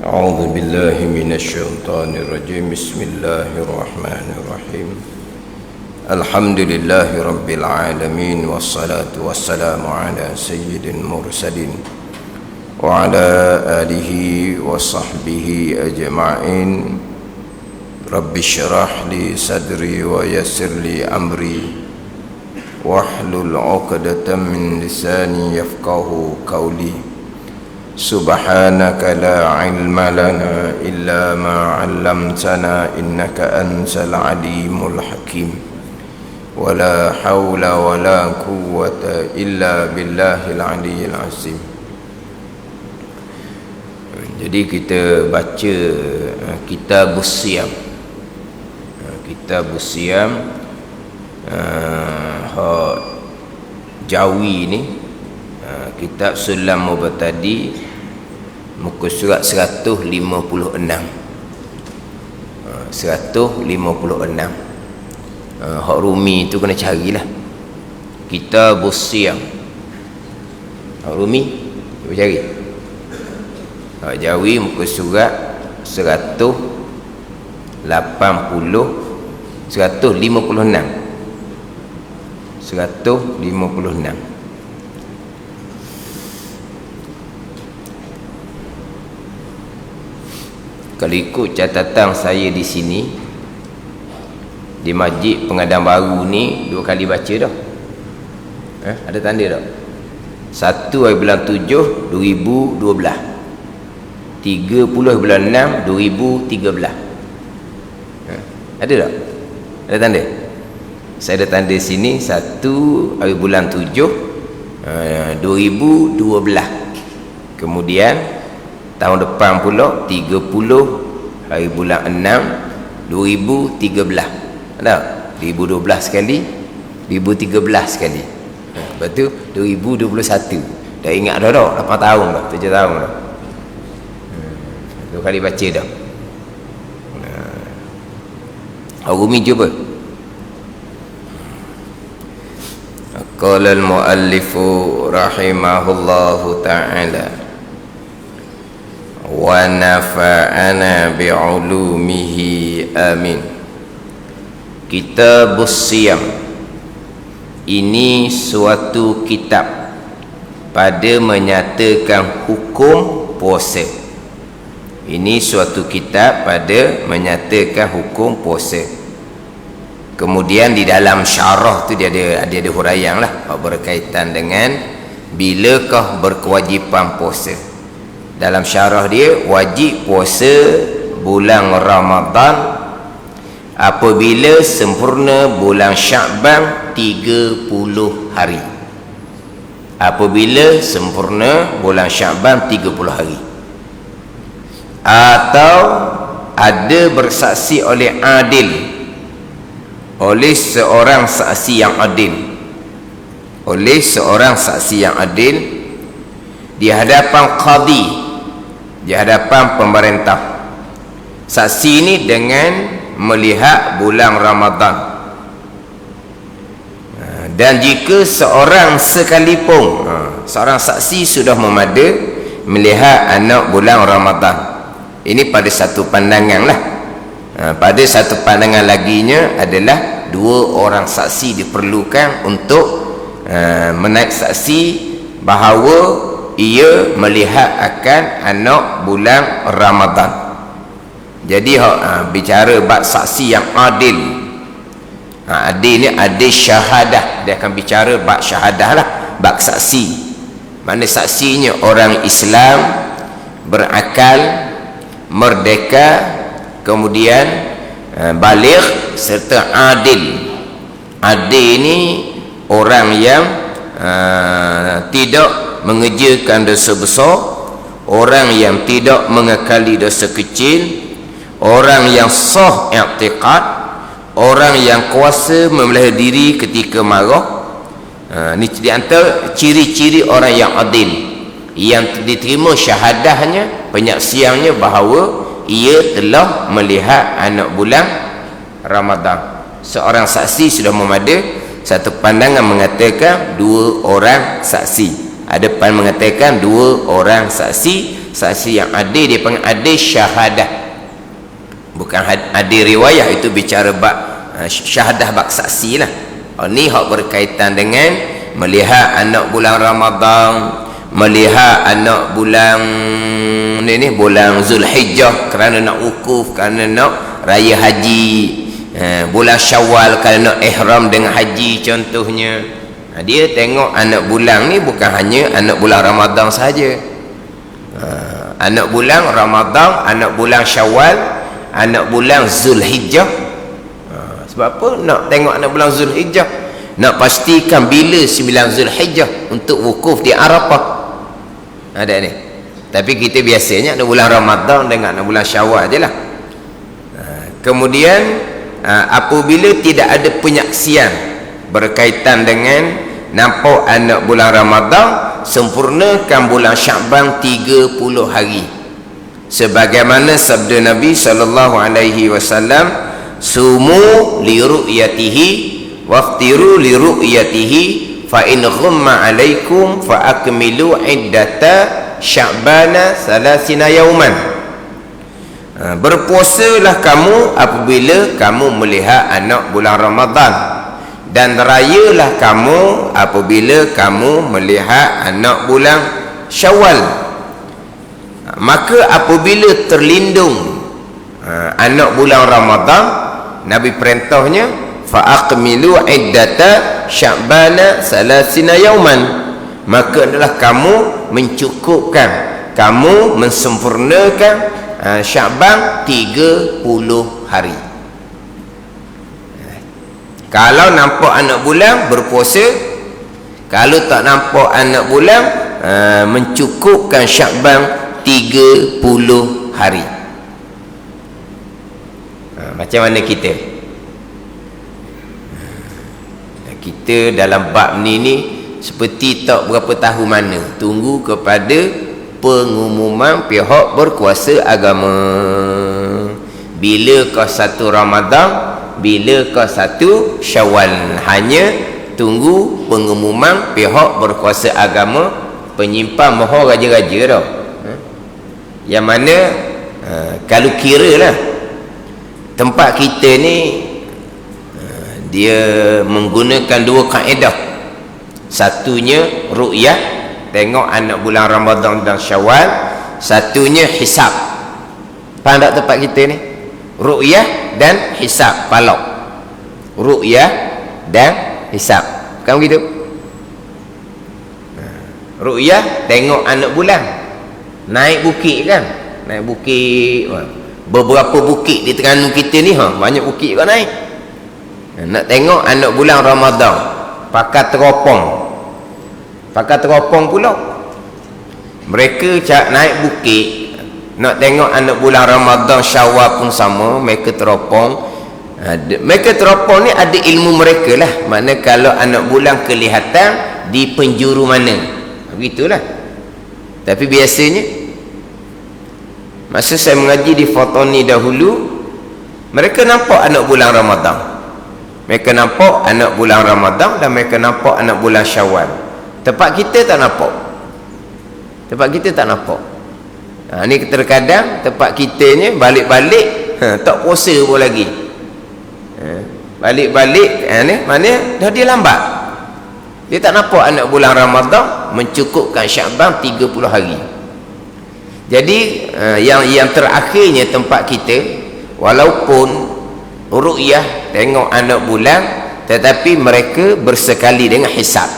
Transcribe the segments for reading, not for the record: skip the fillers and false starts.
أعوذ بالله من الشيطان الرجيم. بسم الله الرحمن الرحيم. الحمد لله رب العالمين، والصلاة والسلام على سيد المرسلين وعلى آله وصحبه أجمعين. رب اشرح لي صدري ويسر لي أمري واحلل عقدة من لساني يفقه قولي. سبحانك لا علم لنا إلا ما علمتنا إنك أنت العليم الحكيم. ولا حول ولا قوة إلا بالله العلي العظيم. Jadi kita baca Kitabus Siyam. Kitabus Siyam Jawi ni, kitab Sulam Mubtadi, muka surat 156. 156. Hak Rumi tu kena carilah. Kitabus Siyam. Hak Rumi cuba cari. Hak Jawi muka surat 156. 156. Kalau ikut catatan saya di sini, di Masjid Pengadang Baru ni 2 kali baca dah. Ada tanda tak? 1/7 2012, 30/6 2013. Ada tak? Ada tanda? Saya ada tanda sini 1/7 2012. Kemudian tahun depan pula 30/6 2013. Ada 2012 sekali, 2013 sekali. Lepas tu 2021. Dah ingat dah 8 tahun dah, 7 tahun dah. 2 kali baca dah. Rumi cuba. Qala al-muallifu rahimahullahu ta'ala wa nafa'ana bi'ulumihi amin. Kitabus Siyam ini suatu kitab pada menyatakan hukum puasa. Ini suatu kitab pada menyatakan hukum puasa. Kemudian di dalam syarah tu dia ada huraian lah berkaitan dengan bilakah berkewajipan puasa. Dalam syarah dia, wajib puasa bulan Ramadan apabila sempurna bulan Sya'ban 30 hari. Apabila sempurna bulan Sya'ban 30 hari. Atau ada bersaksi oleh adil, oleh seorang saksi yang adil, oleh seorang saksi yang adil di hadapan qadi, di hadapan pemerintah. Saksi ini dengan melihat bulan Ramadan. Dan jika seorang sekalipun, seorang saksi sudah memada melihat anak bulan Ramadan, ini pada satu pandangan lah. Pada satu pandangan laginya adalah 2 orang saksi diperlukan untuk menaik saksi bahawa ia melihat akan anak bulan Ramadan. Jadi bicara bab saksi yang adil. Adil ni adil syahadah. Dia akan bicara bab syahadah lah, bab saksi. Mana saksinya orang Islam, berakal, merdeka, kemudian baligh serta adil. Adil ni orang yang tidak mengerjakan dosa besar, orang yang tidak mengakali dosa kecil, orang yang sah i'tiqad, orang yang kuasa memelihara diri ketika marah. Ni di antara ciri-ciri orang yang adil, yang diterima syahadahnya, penyaksiannya bahawa ia telah melihat anak bulan Ramadan. Seorang saksi sudah memada. Satu pandangan mengatakan 2 orang saksi. Ada pandangan mengatakan 2 orang saksi. saksi yang adil, dia panggil adil syahadah, bukan adil riwayah. Itu bicara bab syahadah, bab saksi lah. Ni hak berkaitan dengan melihat anak bulan Ramadan, melihat anak bulan ni bulan Zulhijjah kerana nak wukuf, kerana nak raya haji, bulan Syawal kerana nak ihram dengan haji contohnya. Dia tengok anak bulan ni bukan hanya anak bulan Ramadan saja. Anak bulan Ramadan, anak bulan Syawal, anak bulan Zulhijjah. Sebab apa nak tengok anak bulan Zulhijjah? Nak pastikan bila 9 Zulhijjah untuk wukuf di Arafah. Ada ni. Tapi kita biasanya anak bulan Ramadan dengan anak bulan Syawal je lah. Kemudian apabila tidak ada penyaksian berkaitan dengan nampak anak bulan Ramadan, sempurnakan bulan Sya'ban 30 hari. Sebagaimana sabda Nabi SAW, sumu li ru'yatihi waftiru li ru'yatihi fa in ghumma alaikum fa akmilu iddata Sya'bana salasina yauman. Berpuasalah kamu apabila kamu melihat anak bulan Ramadan, dan rayalah kamu apabila kamu melihat anak bulan Syawal. Maka apabila terlindung anak bulan Ramadan, Nabi perintahnya fa aqmilu iddata Sya'bana salasina yauman, maka adalah kamu mencukupkan, kamu mensempurnakan Sya'ban 30 hari. Kalau nampak anak bulan berpuasa, kalau tak nampak anak bulan mencukupkan Sya'ban 30 hari. Macam mana kita dalam bab ni seperti tak berapa tahu mana, tunggu kepada pengumuman pihak berkuasa agama. Bila kau 1 Ramadan, bila kau 1 Syawal, hanya tunggu pengumuman pihak berkuasa agama. Penyimpan mohon raja-raja dah, yang mana kalau kira lah tempat kita ni dia menggunakan 2 kaedah. Satunya ru'yah, tengok anak bulan Ramadan dan Syawal. Satunya hisab. Faham tak tempat kita ni? Ru'yah dan hisab, palak. Ru'yah dan hisab, kan begitu? Ru'yah, tengok anak bulan, naik bukit kan, naik bukit, beberapa bukit di Terengganu kita ni, banyak bukit kau naik. Nak tengok anak bulan Ramadan, pakai teropong pula. Mereka naik bukit nak tengok anak bulan Ramadan, Syawal pun sama, mereka teropong. Mereka teropong ni ada ilmu mereka lah. Maknanya kalau anak bulan kelihatan di penjuru mana, begitulah. Tapi biasanya masa saya mengaji di Fatani dahulu, mereka nampak anak bulan Ramadan, mereka nampak anak bulan Ramadan, dan mereka nampak anak bulan Syawal. Tempat kita tak nampak. Tempat kita tak nampak. Ni terkadang tempat kita ni balik-balik tak puasa pun lagi. Balik-balik ni mana dah dia lambat. Dia tak nampak anak bulan Ramadan mencukupkan Sya'ban 30 hari. Jadi yang terakhirnya tempat kita, walaupun ru'yah tengok anak bulan, tetapi mereka bersekali dengan hisab.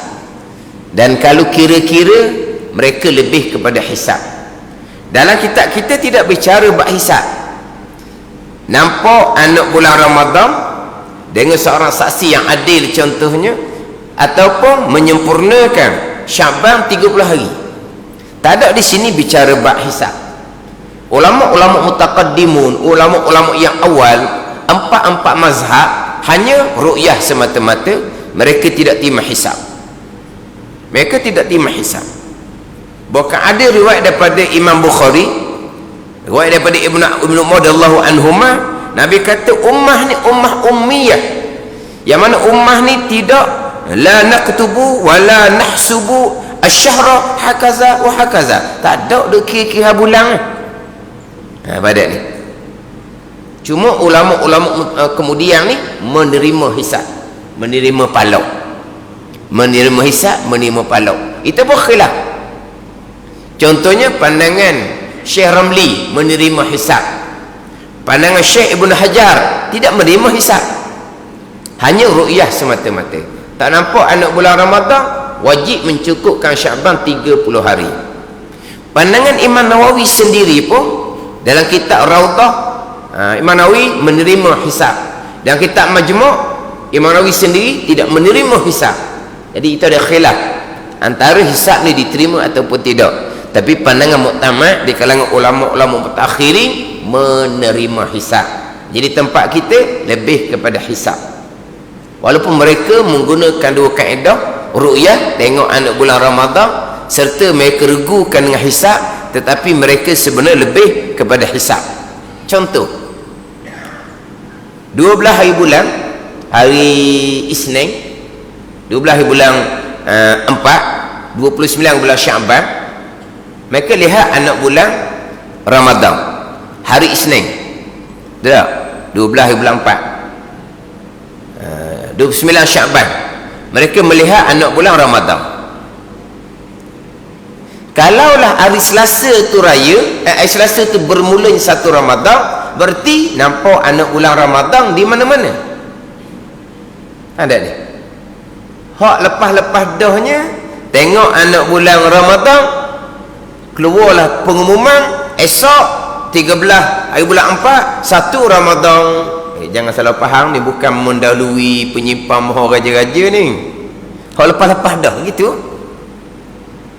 Dan kalau kira-kira, mereka lebih kepada hisab. Dalam kitab kita tidak bicara bab hisab. Nampak anak bulan Ramadan dengan seorang saksi yang adil contohnya, ataupun menyempurnakan Sya'ban 30 hari. Tak ada di sini bicara bab hisab. Ulama-ulama mutaqaddimun, ulama-ulama yang awal, empat mazhab hanya ru'yah semata-mata. Mereka tidak terima hisab. Mereka tidak terima hisab. Bahkan ada riwayat daripada Imam Bukhari, riwayat daripada Ibnu Radhiyallahu anhuma, Nabi kata ummah ni ummah ummiyah, yang mana ummah ni tidak la naktubu wa la nahsubu asyhara hakaza wa hakaza. Tak ada duk kira-kira bulan. Pada ni. Cuma ulama-ulama kemudian ni menerima hisab, menerima palau. Menerima hisab, menerima palau. Itu pun khilaf. Contohnya pandangan Syekh Ramli menerima hisab. Pandangan Syekh Ibn Hajar tidak menerima hisab. Hanya ru'yah semata-mata. Tak nampak anak bulan Ramadan, wajib mencukupkan Syaban 30 hari. Pandangan Imam Nawawi sendiri pun dalam kitab Raudhah, Imam Nawawi menerima hisab. Dalam kitab Majmu' Imam Nawawi sendiri tidak menerima hisab. Jadi itu ada khilaf antara hisab ni diterima ataupun tidak. Tapi pandangan muktamad di kalangan ulama-ulama mutakhirin menerima hisab. Jadi tempat kita lebih kepada hisab. Walaupun mereka menggunakan dua kaedah, ru'yah, tengok anak bulan Ramadan, serta mereka regukan dengan hisab, tetapi mereka sebenarnya lebih kepada hisab. Contoh, 12 hari bulan, hari Isnin, 12 hari bulan 4, 29 bulan Syaban, mereka lihat anak bulan Ramadan, hari Isnin. Tak? 12 hari bulan 4. 29 Syaban, mereka melihat anak bulan Ramadan. Kalaulah hari Selasa tu raya, hari Selasa tu bermulanya 1 Ramadan, berarti nampak anak bulan Ramadan di mana-mana. Ada ni. Hak lepas-lepas dahnya tengok anak bulan Ramadan, keluarlah pengumuman esok 13 hari bulan 4 1 Ramadan. Jangan salah faham, ni bukan mendahului penyimpan mohon raja-raja ni. Hak lepas-lepas dah gitu.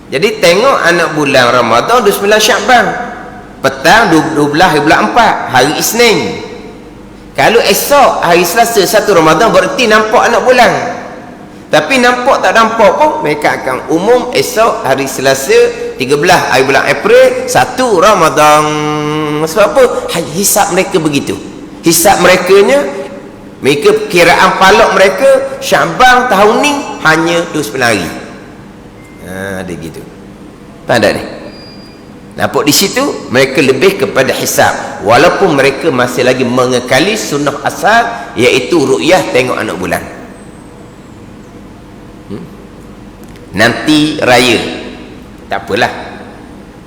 Jadi tengok anak bulan Ramadan 29 Syaban, petang 12 hari bulan 4 hari Isnin. Kalau esok hari Selasa 1 Ramadan, berarti nampak anak bulan. Tapi nampak tak nampak pun, mereka akan umum esok hari Selasa 13 hari bulan April 1 Ramadan. Sebab apa? Hisab mereka begitu. Hisab mereka kiraan palak mereka Syaban tahun ni hanya 29 hari. Ada gitu. Tak ada ni. Nampak di situ mereka lebih kepada hisab, walaupun mereka masih lagi mengekali sunnah asal, iaitu ru'yah, tengok anak bulan. Nanti raya, tak apalah,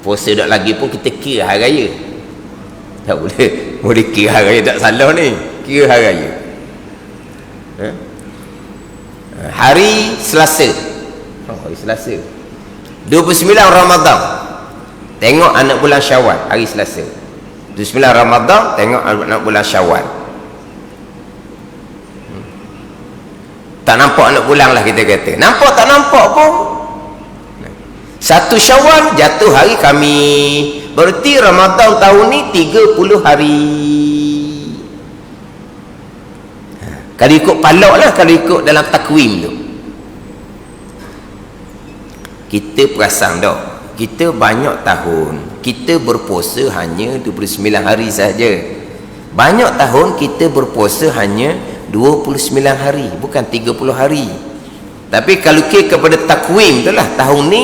puasa dak lagi pun kita kira hari raya. Tak boleh kira hari raya, tak salah ni, kira hari raya. Hari Selasa, hari Selasa 29 Ramadan, tengok anak bulan Syawal, hari Selasa 29 Ramadan, tengok anak bulan Syawal. Tak nampak anak bulan lah kita kata. Nampak tak nampak pun 1 Syawal jatuh hari Khamis, berarti Ramadan tahun ni 30 hari. Kalau ikut palak lah, kalau ikut dalam takwim tu. Kita perasan dah, kita banyak tahun kita berpuasa hanya 29 hari saja. Banyak tahun kita berpuasa hanya 29 hari, bukan 30 hari. Tapi kalau kira kepada takwim tu lah, tahun ni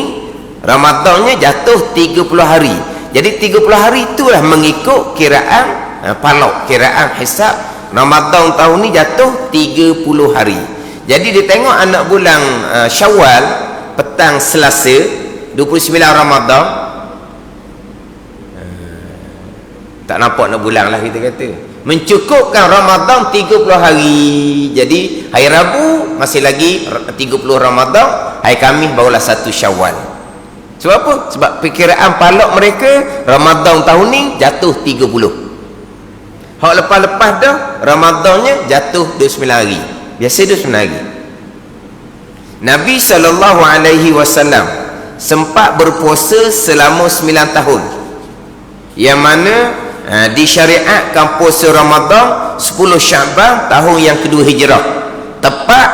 Ramadannya jatuh 30 hari. Jadi 30 hari itulah mengikut kiraan palak, kiraan hisab. Ramadan tahun ni jatuh 30 hari. Jadi dia tengok anak bulan Syawal petang Selasa 29 Ramadan, tak nampak nak bulan lah kita kata. Mencukupkan Ramadan 30 hari. Jadi hari Rabu masih lagi 30 Ramadan, hari Khamis barulah 1 Syawal. Sebab apa? Sebab perkiraan palak mereka Ramadan tahun ni jatuh 30. Hak lepas-lepas dah Ramadannya jatuh 29 hari. Biasa 29 hari. Nabi SAW sempat berpuasa selama 9 tahun, yang mana disyariatkan puasa Ramadan 10 Syaban tahun yang kedua hijrah. Tepat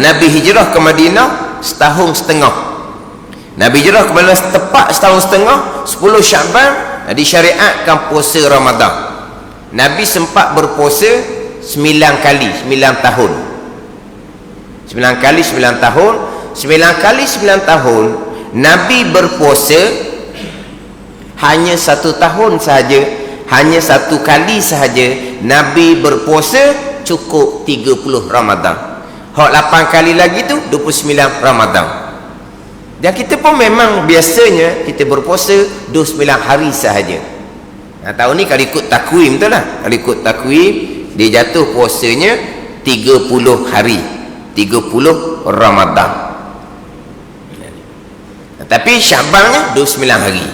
Nabi hijrah ke Madinah setahun setengah. Nabi hijrah ke Madinah tepat setahun setengah, 10 Syaban disyariatkan puasa Ramadan. Nabi sempat berpuasa 9 kali 9 tahun. 9 kali 9 tahun. 9 kali 9 tahun Nabi berpuasa hanya 1 tahun sahaja, hanya 1 kali sahaja Nabi berpuasa cukup 30 Ramadan. Hak 8 kali lagi tu 29 Ramadan. Dan kita pun memang biasanya kita berpuasa 29 hari sahaja. Tahun ni kalau ikut takwim tu lah, kalau ikut takwim dia jatuh puasanya 30 hari, 30 Ramadan. Tapi Syabannya 29 hari.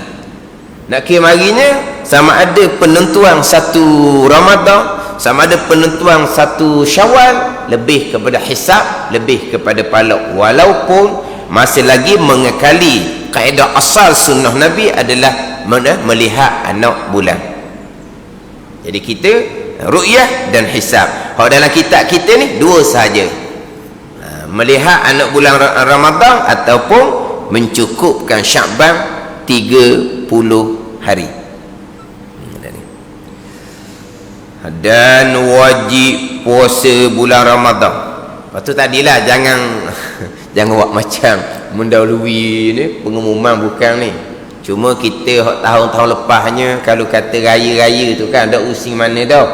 Nak kira harinya sama ada penentuan 1 Ramadan, sama ada penentuan 1 Syawal, lebih kepada hisab, lebih kepada pahala, walaupun masih lagi mengekali kaedah asal sunnah Nabi adalah melihat anak bulan. Jadi kita ru'yah dan hisab. Kalau dalam kitab kita ni 2 sahaja, melihat anak bulan Ramadan ataupun mencukupkan Syaban 30 hari. Dan wajib puasa bulan Ramadan. Lepas tu tadilah jangan buat macam mendahului ni, pengumuman bukan ni. Cuma kita tahun-tahun lepasnya kalau kata raya-raya tu kan ada using mana dah.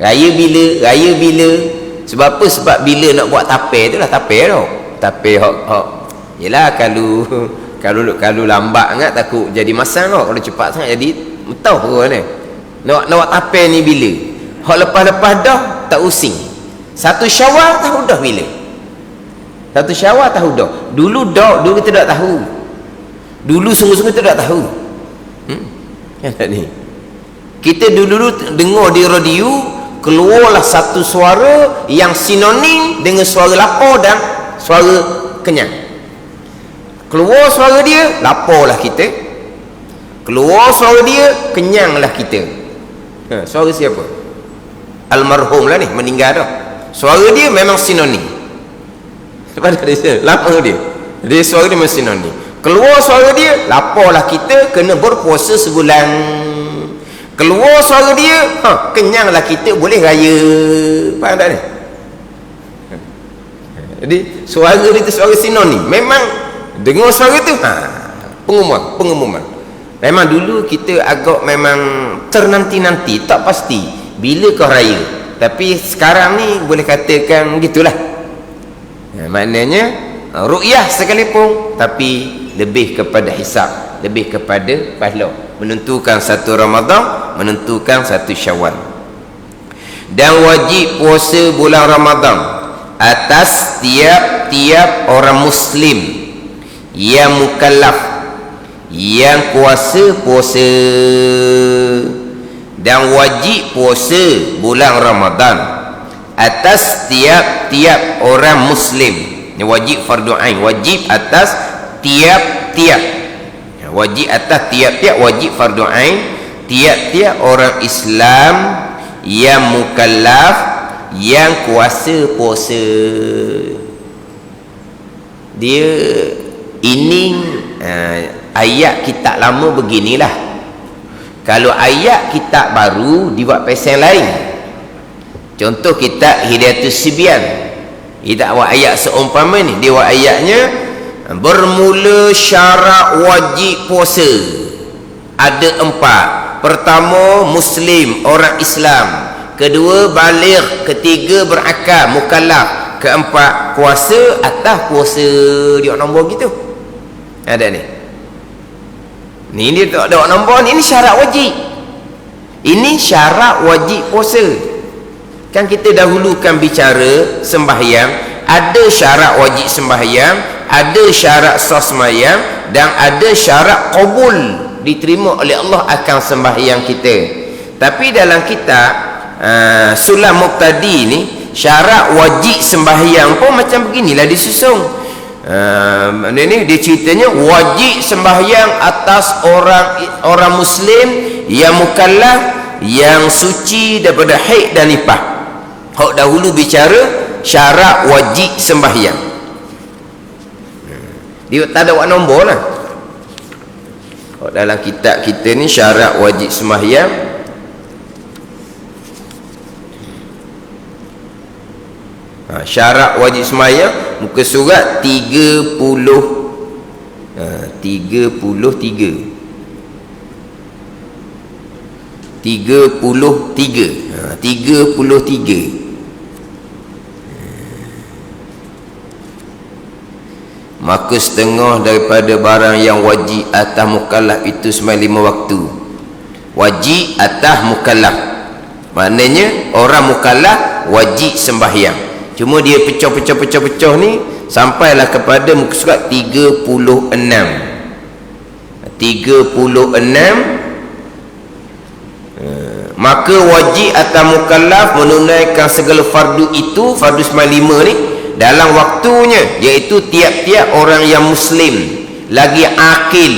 Raya bila. Sebab apa? Sebab bila nak buat tapir tu lah tapir tau. Tapir hok. Yalah kalau lambat sangat takut jadi masam tau. Kalau cepat sangat jadi mentau ke ni. Nak buat tapir ni bila? Hak lepas-lepas dah tak using. 1 Syawal tahu dah bila. 1 Syawal tahu dah. Dulu kita tak tahu. Dulu sungguh-sungguh kita tak tahu. Kan ni. Kita dulu dengar di radio keluarlah satu suara yang sinonim dengan suara lapar dan suara kenyang. Keluar suara dia, laparlah kita. Keluar suara dia, kenyanglah kita. Suara siapa? Almarhum lah ni, meninggal dah. Suara dia memang sinonim. Lepas dia lama dia. Dia suara dia memang sinonim. Keluar suara dia, laparlah kita, kena berpuasa sebulan. Keluar suara dia, kenyanglah kita, boleh raya. Faham tak ni? Jadi suara dia tu suara sinonim. Memang dengar suara tu, pengumuman. Memang dulu kita agak memang ternanti-nanti, tak pasti bila kau raya. Tapi sekarang ni boleh katakan gitulah. Maknanya ru'yah sekalipun, tapi lebih kepada hisab, lebih kepada pahala, menentukan 1 Ramadan, menentukan 1 Syawal. Dan wajib puasa bulan Ramadan atas tiap-tiap orang Muslim yang mukallaf, yang kuasa puasa. Dan wajib puasa bulan Ramadan atas tiap-tiap orang Muslim. Ini wajib fardu ain, wajib atas tiap-tiap, wajib atas tiap-tiap, wajib fardu ain, tiap-tiap orang Islam yang mukallaf, yang kuasa puasa. Dia ini ayat kitab lama beginilah. Kalau ayat kitab baru dibuat pasal lain. Contoh kitab Hidayatus Sibyan, dia tak buat ayat seumpama ni. Dia buat ayatnya bermula syarat wajib puasa ada 4. Pertama, Muslim, orang Islam. Kedua, baligh. Ketiga, berakal, mukallaf. Keempat, puasa atas puasa. Dia nombor gitu. Ada ni. Ni dia tak ada nombor ni. Ini syarat wajib. Ini syarat wajib puasa. Kan kita dahulukan bicara sembahyang. Ada syarat wajib sembahyang, ada syarat sah sembahyang, dan ada syarat qabul, diterima oleh Allah akan sembahyang kita. Tapi dalam kitab Sulam Muqtadi ni, syarat wajib sembahyang pun macam beginilah disusun. Ini dia ceritanya wajib sembahyang atas orang Muslim yang mukallaf, yang suci daripada haid dan nifas. Hak dahulu bicara syarat wajib sembahyang. Dia tak ada buat nombor lah. Hak dalam kitab kita ni syarat wajib sembahyang. Syarat wajib sembahyang muka surat 33. 33. Maka setengah daripada barang yang wajib atas mukallaf itu sembahyang 5 waktu. Wajib atas mukallaf, maknanya orang mukallaf wajib sembahyang. Cuma dia pecah ni sampailah kepada muka surat 36. 36. Maka wajib atas mukallaf menunaikan segala fardu itu, fardu sembahyang 5 ni, dalam waktunya, iaitu tiap-tiap orang yang muslim lagi akil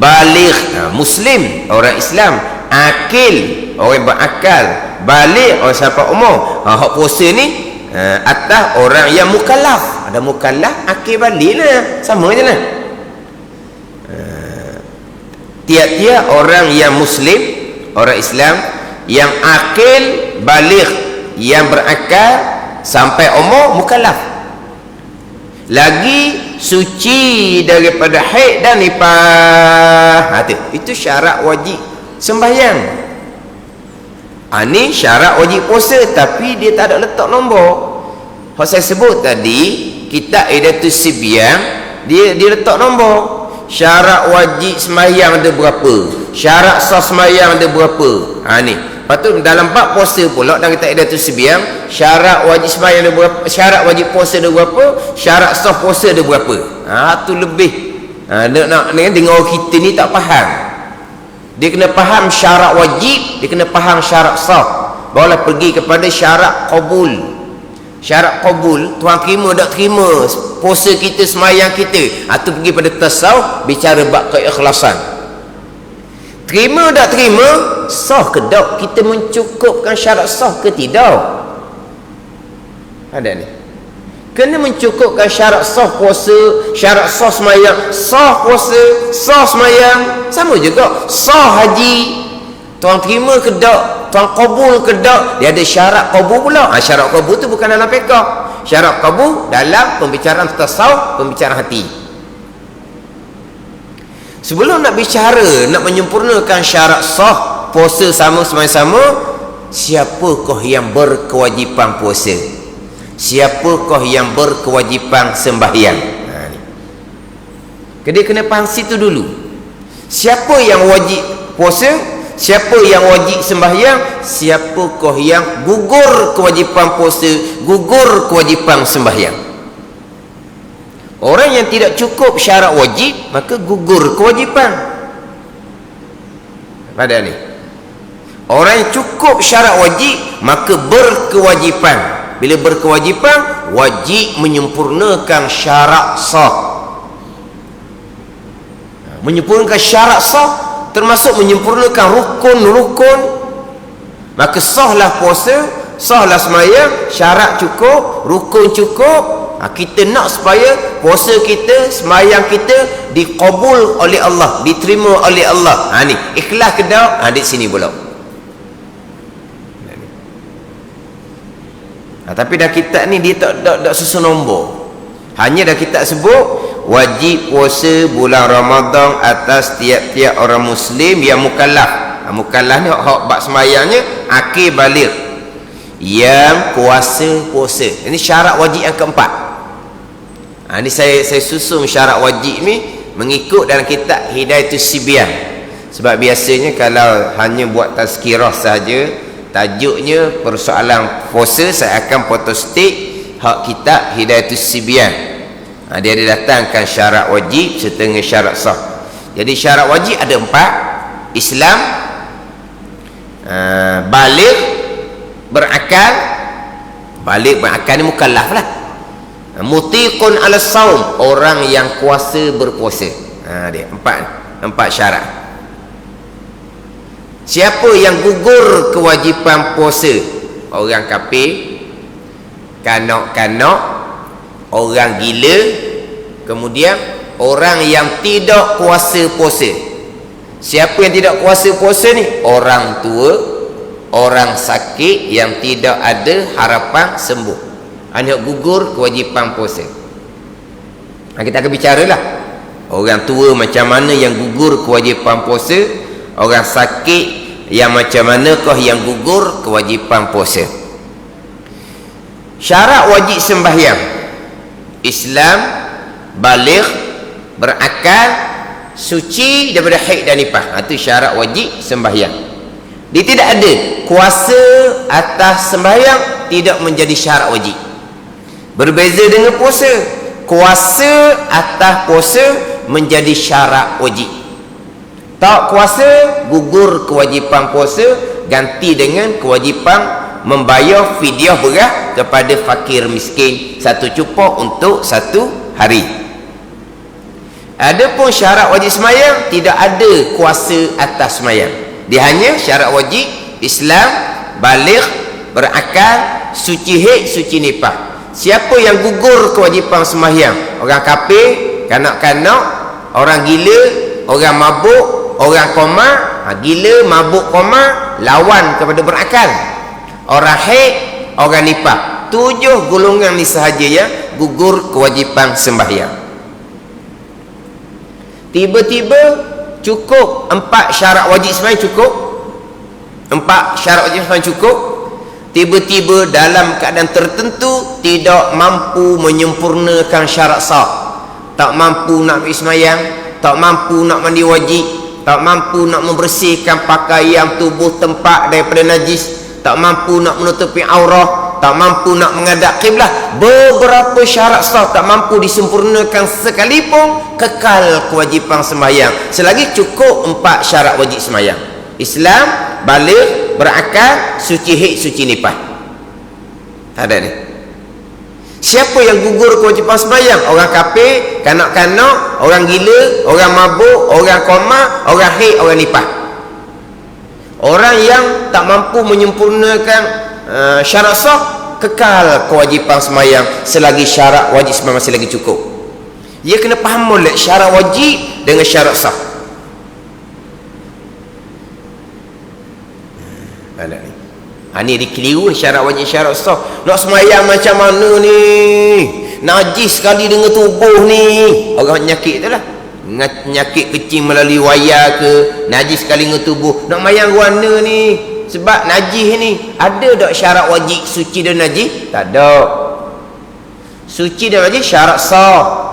baligh. Muslim orang Islam, akil orang berakal, baligh orang siapa umur. Hak puasa ni atas orang yang mukallaf. Ada mukallaf, akil, baligh lah, sama je lah. Tiap-tiap orang yang muslim, orang Islam yang akil, baligh, yang berakal sampai umur mukallaf, lagi suci daripada haid dan nifas. Itu syarat wajib sembahyang. Ini syarat wajib puasa, tapi dia tak ada letak nombor. Hak saya sebut tadi, kitab Idatus Sibyan, dia letak nombor. Syarat wajib sembahyang ada berapa, syarat sah sembahyang ada berapa. Ni lepas tu dalam bab puasa pula, dalam kitab Idatus Sibyan, syarat wajib sembahyang ada berapa, syarat wajib puasa ada berapa, syarat sah puasa ada berapa. Tu lebih nak dengan orang kita ni tak faham. Dia kena faham syarat wajib, dia kena faham syarat sah, barulah pergi kepada syarat qabul. Syarat qabul, Tuhan terima tak terima puasa kita, sembahyang kita. Tu pergi pada tasawuf, bicara bab keikhlasan. Terima tak terima, sah ke tak, kita mencukupkan syarat sah ke tidak. Ada ni, kena mencukupkan syarat sah puasa, syarat sah sembahyang. Sah puasa, sah sembahyang, sama juga. Sah haji, Tuhan terima ke tak, Tuhan kabul ke tak. Dia ada syarat kabul pula. Syarat kabul tu bukan dalam fiqh, syarat kabul dalam pembicaraan tasawuf, pembicaraan hati. Sebelum nak bicara, nak menyempurnakan syarat sah puasa sama sama, siapakah yang berkewajipan puasa, siapakah yang berkewajipan sembahyang. Dia kena faham situ dulu. Siapa yang wajib puasa, siapa yang wajib sembahyang, siapakah yang gugur kewajipan puasa, gugur kewajipan sembahyang. Orang yang tidak cukup syarat wajib, maka gugur kewajipan. Pada ni, orang yang cukup syarat wajib, maka berkewajipan. Bila berkewajipan, wajib menyempurnakan syarat sah. Menyempurnakan syarat sah termasuk menyempurnakan rukun-rukun. Maka sahlah puasa, sahlah sembahyang, syarat cukup, rukun cukup. Kita nak supaya puasa kita, sembahyang kita dikabul oleh Allah, diterima oleh Allah. Ni ikhlas ke tak? Di sini pula. Tapi dah kitab ni dia tak susun nombor. Hanya dah kitab sebut wajib puasa bulan Ramadan atas tiap-tiap orang muslim yang mukallaf. Mukallaf ni hak bab sembahyangnya akil baligh yang kuasa puasa. Ini syarat wajib yang keempat. Ini saya susun syarat wajib ni mengikut dalam kitab Hidayatus Sibyan. Sebab biasanya kalau hanya buat tazkirah saja, tajuknya persoalan puasa, saya akan photostat hak kitab Hidayatus Sibyan. Dia ada datangkan syarat wajib setengah syarat sah. Jadi syarat wajib ada 4. Islam, baligh, berakal. Baligh berakal ni mukallaf lah. Mutiqun ala saum, orang yang kuasa berpuasa. Dia 4 syarat. Siapa yang gugur kewajipan puasa? Orang kafir, kanak-kanak, orang gila, kemudian orang yang tidak kuasa puasa. Siapa yang tidak kuasa puasa ni? Orang tua, orang sakit yang tidak ada harapan sembuh. Anda gugur kewajipan puasa. Kita akan bicara lah orang tua macam mana yang gugur kewajipan puasa, orang sakit yang macam manakah yang gugur kewajipan puasa. Syarat wajib sembahyang: Islam, baligh, berakal, suci daripada haid dan nifas. Itu syarat wajib sembahyang. Dia tidak ada kuasa atas sembahyang, tidak menjadi syarat wajib. Berbeza dengan puasa, kuasa atas puasa menjadi syarat wajib. Tak kuasa, gugur kewajipan puasa, ganti dengan kewajipan membayar fidyah beras kepada fakir miskin, satu cupok untuk satu hari. Adapun syarat wajib sembahyang, tidak ada kuasa atas sembahyang. Dia hanya syarat wajib Islam, baligh, berakal, suci haid, suci nifas. Siapa yang gugur kewajipan sembahyang? Orang kafir, kanak-kanak, orang gila, orang mabuk, orang koma. Gila, mabuk, koma lawan kepada berakal. Orang haid, orang nifas. 7 golongan ni sahaja yang gugur kewajipan sembahyang. Tiba-tiba cukup 4 syarat wajib sembahyang cukup. 4 syarat wajib sembahyang cukup. Tiba-tiba dalam keadaan tertentu tidak mampu menyempurnakan syarat sah. Tak mampu nak sembahyang, tak mampu nak mandi wajib, tak mampu nak membersihkan pakaian tubuh tempat daripada najis, tak mampu nak menutupi aurah, tak mampu nak menghadap kiblat. Beberapa syarat sah tak mampu disempurnakan sekalipun, kekal kewajipan sembahyang selagi cukup 4 syarat wajib sembahyang: Islam, baligh, berakal, suci haid, suci nifas. Ada ni. Siapa yang gugur kewajipan sembahyang? Orang kafir, kanak-kanak, orang gila, orang mabuk, orang koma, orang haid, orang nifas. Orang yang tak mampu menyempurnakan syarat sah, kekal kewajipan sembahyang selagi syarat wajib sembahyang masih lagi cukup. Dia kena faham molek syarat wajib dengan syarat sah. Ada ni. Ni dikeliru syarat wajib syarat sah. Nak sembahyang macam mana ni? Najis sekali dengan tubuh ni. Orang penyakit tu lah. Penyakit kecil melalui wayar ke, najis sekali dengan tubuh. Nak sembahyang warna ni sebab najis ni. Ada tak syarat wajib suci dan najis? Tak ada. Suci dan najis syarat sah.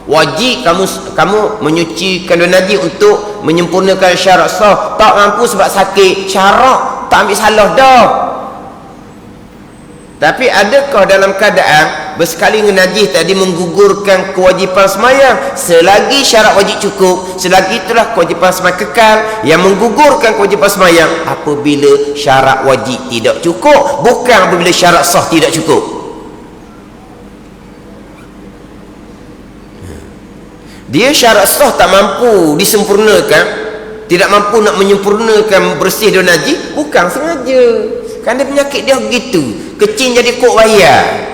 Wajib kamu menyucikan dan najis untuk menyempurnakan syarat sah. Tak mampu sebab sakit, syarat tak ambil salah dah. Tapi adakah dalam keadaan bersekali dengan najis tadi menggugurkan kewajipan sembahyang? Selagi syarat wajib cukup, selagi itulah kewajipan sembahyang kekal. Yang menggugurkan kewajipan sembahyang apabila syarat wajib tidak cukup, bukan apabila syarat sah tidak cukup. Dia syarat sah tak mampu disempurnakan, tidak mampu nak menyempurnakan bersih dan najis, bukan sengaja. Kan dia penyakit dia begitu, kecil jadi kok wayar.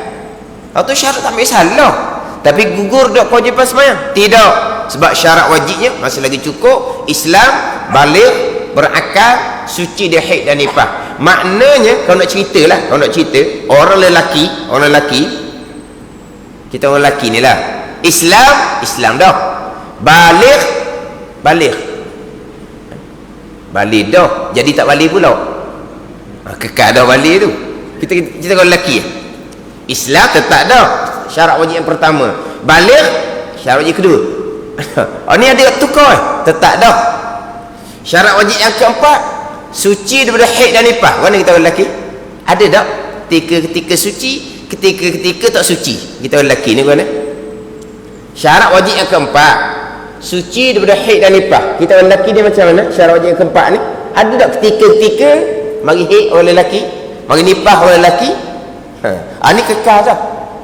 Atau syarat tak ambil salah, tapi gugur tak kewajipan sembahyang? Tidak, sebab syarat wajibnya masih lagi cukup. Islam, baligh, berakal, suci dia haid dan nifas. Maknanya kalau nak cerita lah, kalau nak cerita orang lelaki, kita orang lelaki ni lah, Islam dah, baligh dah, jadi tak balik pula. Kekal dah balik tu. Kita kalau lelaki, Islam tetap dah syarat wajib yang pertama, baligh syarat wajib kedua. Ni ada tukar, tetap dah syarat wajib yang keempat, suci daripada haid dan nifas. Mana kita orang lelaki? Ada tak ketika suci, ketika tak suci? Kita orang lelaki ni mana? Syarat wajib yang keempat, suci daripada haid dan nifas. Kita orang lelaki dia macam mana syarat wajib yang keempat ni? Ada tak ketika mari haid orang lelaki, mari nifas orang lelaki? Ni kekal dah.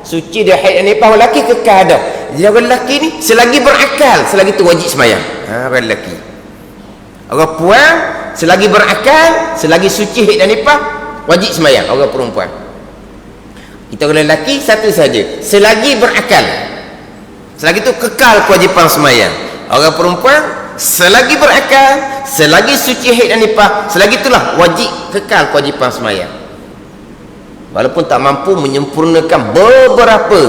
Suci dia haid dan nifas orang lelaki kekal dah. Jadi orang lelaki ni selagi berakal, selagi tu wajib sembahyang. Orang lelaki. Orang puan selagi berakal, selagi suci haid dan nifas wajib sembahyang. Orang perempuan. Kita orang lelaki satu saja, selagi berakal, selagi tu kekal kewajipan sembahyang. Orang perempuan selagi berakal, selagi suci haid dan nifas, selagi itulah wajib kekal kewajipan sembahyang. walaupun tak mampu menyempurnakan beberapa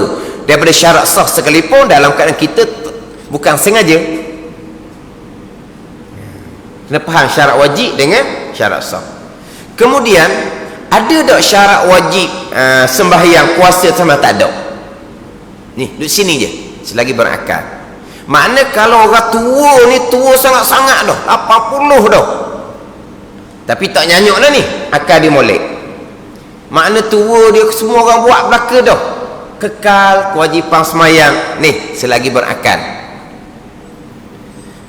daripada syarat sah sekalipun, dalam keadaan kita bukan sengaja. Kena faham syarat wajib dengan syarat sah. Kemudian ada tak syarat wajib sembahyang puasa sama? Tak ada. Ni duduk sini je selagi berakal. Makna kalau orang tua ni tua sangat-sangat dah, 80 dah, tapi tak nyanyuk dah ni, akal dia molek. Makna tua dia semua orang buat belaka dah, kekal kewajipan semayang ni selagi berakal.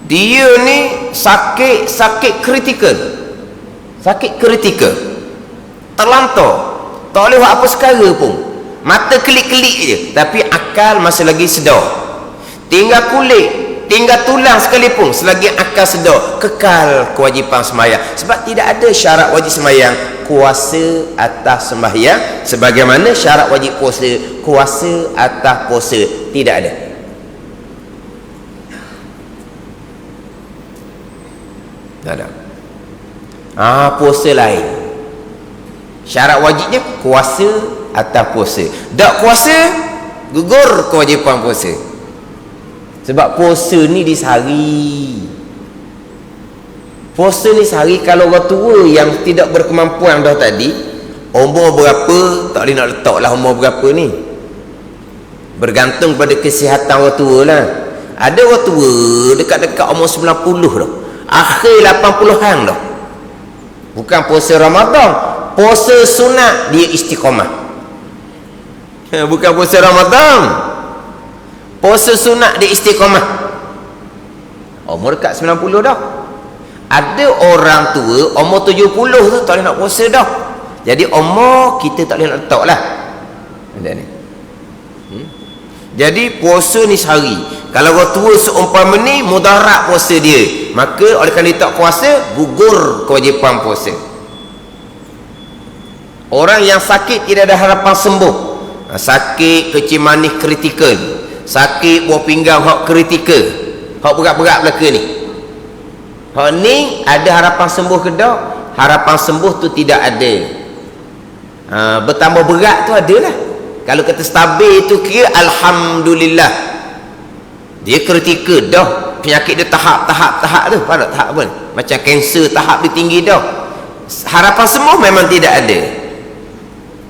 Dia ni sakit kritikal, terlantar, tak boleh buat apa sekali pun, mata kelip-kelip je, tapi akal masih lagi sedar. Tinggal kulit, tinggal tulang sekalipun, selagi akal sedar, kekal kewajipan sembahyang. Sebab tidak ada syarat wajib sembahyang kuasa atas sembahyang sebagaimana syarat wajib puasa kuasa atas puasa, tidak ada. Tak ada. Puasa lain, syarat wajibnya kuasa atas puasa. Tak kuasa, gugur kewajipan puasa. Sebab puasa ni di sehari. Puasa ni sehari. Kalau orang tua yang tidak berkemampuan dah tadi, umur berapa, tak boleh nak letak lah umur berapa ni, bergantung pada kesihatan orang tua lah. Ada orang tua dekat-dekat umur 90 dah, akhir 80-an dah. Bukan puasa Ramadan, puasa sunat dia istiqamah. Bukan puasa Ramadan, puasa sunat dia istiqamah. Umur dekat 90 dah. Ada orang tua umur 70 tu tak boleh nak puasa dah. Jadi umur kita tak boleh nak letak lah. Jadi puasa ni sehari. Kalau orang tua seumpama ni mudarat puasa dia, maka oleh kerana dia tak puasa, gugur kewajipan puasa. Orang yang sakit tidak ada harapan sembuh, sakit kecil manis kritikal, sakit buah pinggang hak kritikal, hak berat-berat belaka ni, hak ni ada harapan sembuh ke tak? Harapan sembuh tu tidak ada. Bertambah berat tu adalah. Kalau kata stabil tu kira alhamdulillah, dia kritikal dah, penyakit dia tahap tu, pada tahap apa ni? Macam kanser tahap dia tinggi dah. Harapan sembuh memang tidak ada.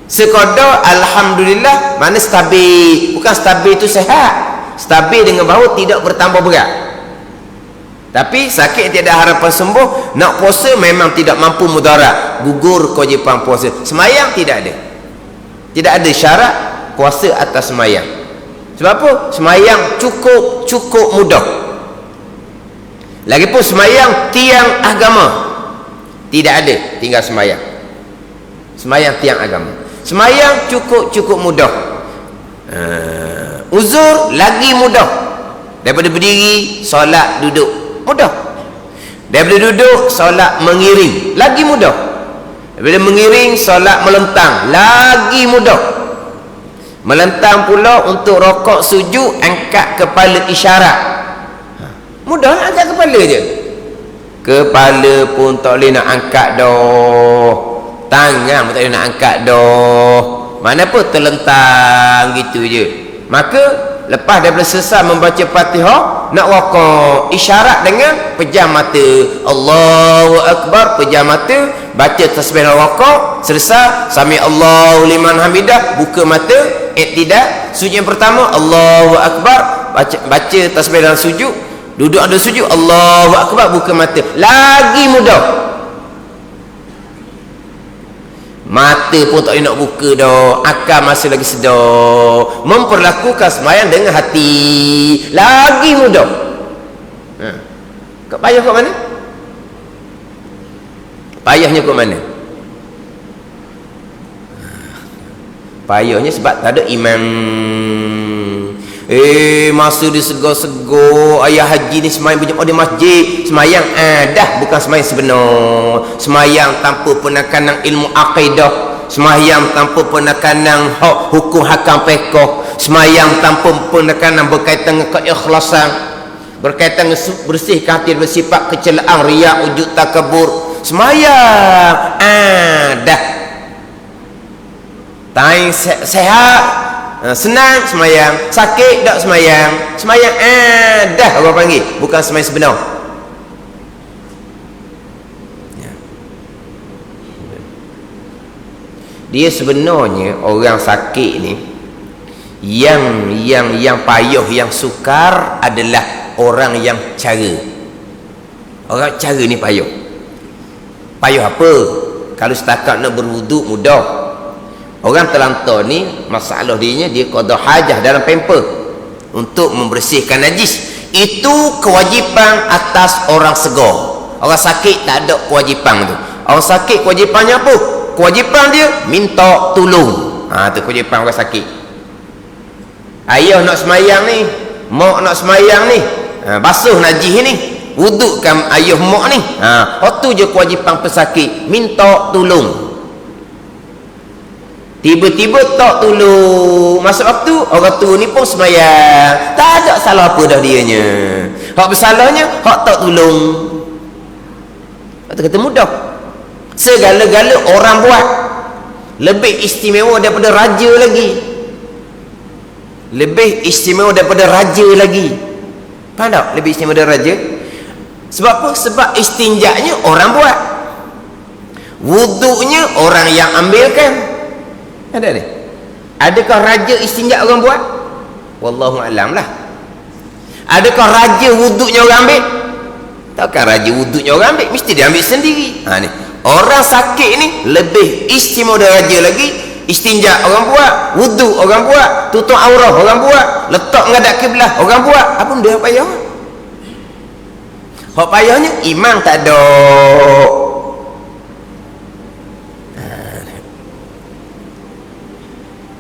Sekadar alhamdulillah, mana stabil. Bukan stabil tu sehat, stabil dengan bahawa tidak bertambah berat. Tapi sakit tiada harapan sembuh, nak puasa memang tidak mampu mudarat, gugur kewajipan puasa. Semayang tidak ada. Tidak ada syarat puasa atas semayang. Sebab apa? Semayang cukup mudah. Lagipun semayang tiang agama tidak ada, tinggal semayang. Semayang tiang agama. Semayang cukup mudah. Uzur lagi mudah. Daripada berdiri, solat duduk, mudah. Daripada duduk, solat mengiring, lagi mudah. Daripada mengiring, solat melentang, lagi mudah. Melentang pula untuk rokok sujud, angkat kepala isyarat, mudah nak angkat kepala je. Kepala pun tak boleh nak angkat dah, tangan pun tak boleh nak angkat dah, mana pun terlentang gitu je. Maka lepas daripada selesai membaca Fatihah, nak rokok, isyarat dengan pejam mata, Allahu Akbar, pejam mata, baca tasbih rokok, selesai sami Allahu liman hamidah, buka mata, iktidal, sujud yang pertama Allahu Akbar, baca tasbih dalam sujud, duduk ada sujud Allahu Akbar, buka mata, lagi mudah. Mata pun tak boleh nak buka dah, akal masih lagi sedar, memperlakukan sembahyang dengan hati, lagi mudah. Kau payah kat mana? Payahnya kat mana? Payahnya sebab tak ada imam. Masa dia segar-segar ayah haji ni semayang berjemaah di masjid, semayang dah bukan semayang sebenar. Semayang tanpa penekanan ilmu akidah, semayang tanpa penekanan hukum hakam fiqh, semayang tanpa penekanan berkaitan dengan keikhlasan, berkaitan dengan bersihkan hati bersifat kecelaan, riya, ujub, takabur. Semayang dah main sehat, senang semayang, sakit tak semayang, semayang dah orang panggil, bukan semayang sebenar. Dia sebenarnya orang sakit ni yang payah, yang sukar adalah orang yang cara. Orang cara ni payah. Payah apa? Kalau setakat nak berwuduk mudah. Orang terlantar ni masalah dia qada hajah dalam pamper untuk membersihkan najis. Itu kewajipan atas orang segar. Orang sakit tak ada kewajipan tu. Orang sakit kewajipannya apa? Kewajipan dia minta tolong. Tu kewajipan orang sakit. Ayah nak semayang ni, mak nak semayang ni, basuh najis ni, wudukkan ayah mak ni. Tu je kewajipan pesakit, minta tolong. Tiba-tiba tak tolong, masa waktu orang tu ni pun semayang, tak ada salah apa dah dianya. Hak bersalahnya hak tak tolong. Kata mudah. Segala-gala orang buat lebih istimewa daripada raja lagi. Lebih istimewa daripada raja lagi. Faham tak? Lebih istimewa daripada raja. Sebab apa? Sebab istinjaknya orang buat, wuduknya orang yang ambilkan. Ada ni? Adakah raja istinjak orang buat? Wallahu alam lah. Adakah raja wuduknya orang ambil? Takkan raja wuduknya orang ambil, mesti dia ambil sendiri. Ni orang sakit ni lebih istimewa dari raja lagi. Istinja orang buat, wuduk orang buat, tutup aurah orang buat, letak menghadap kiblah orang buat. Apa benda yang payah? Hak payahnya imam tak ada.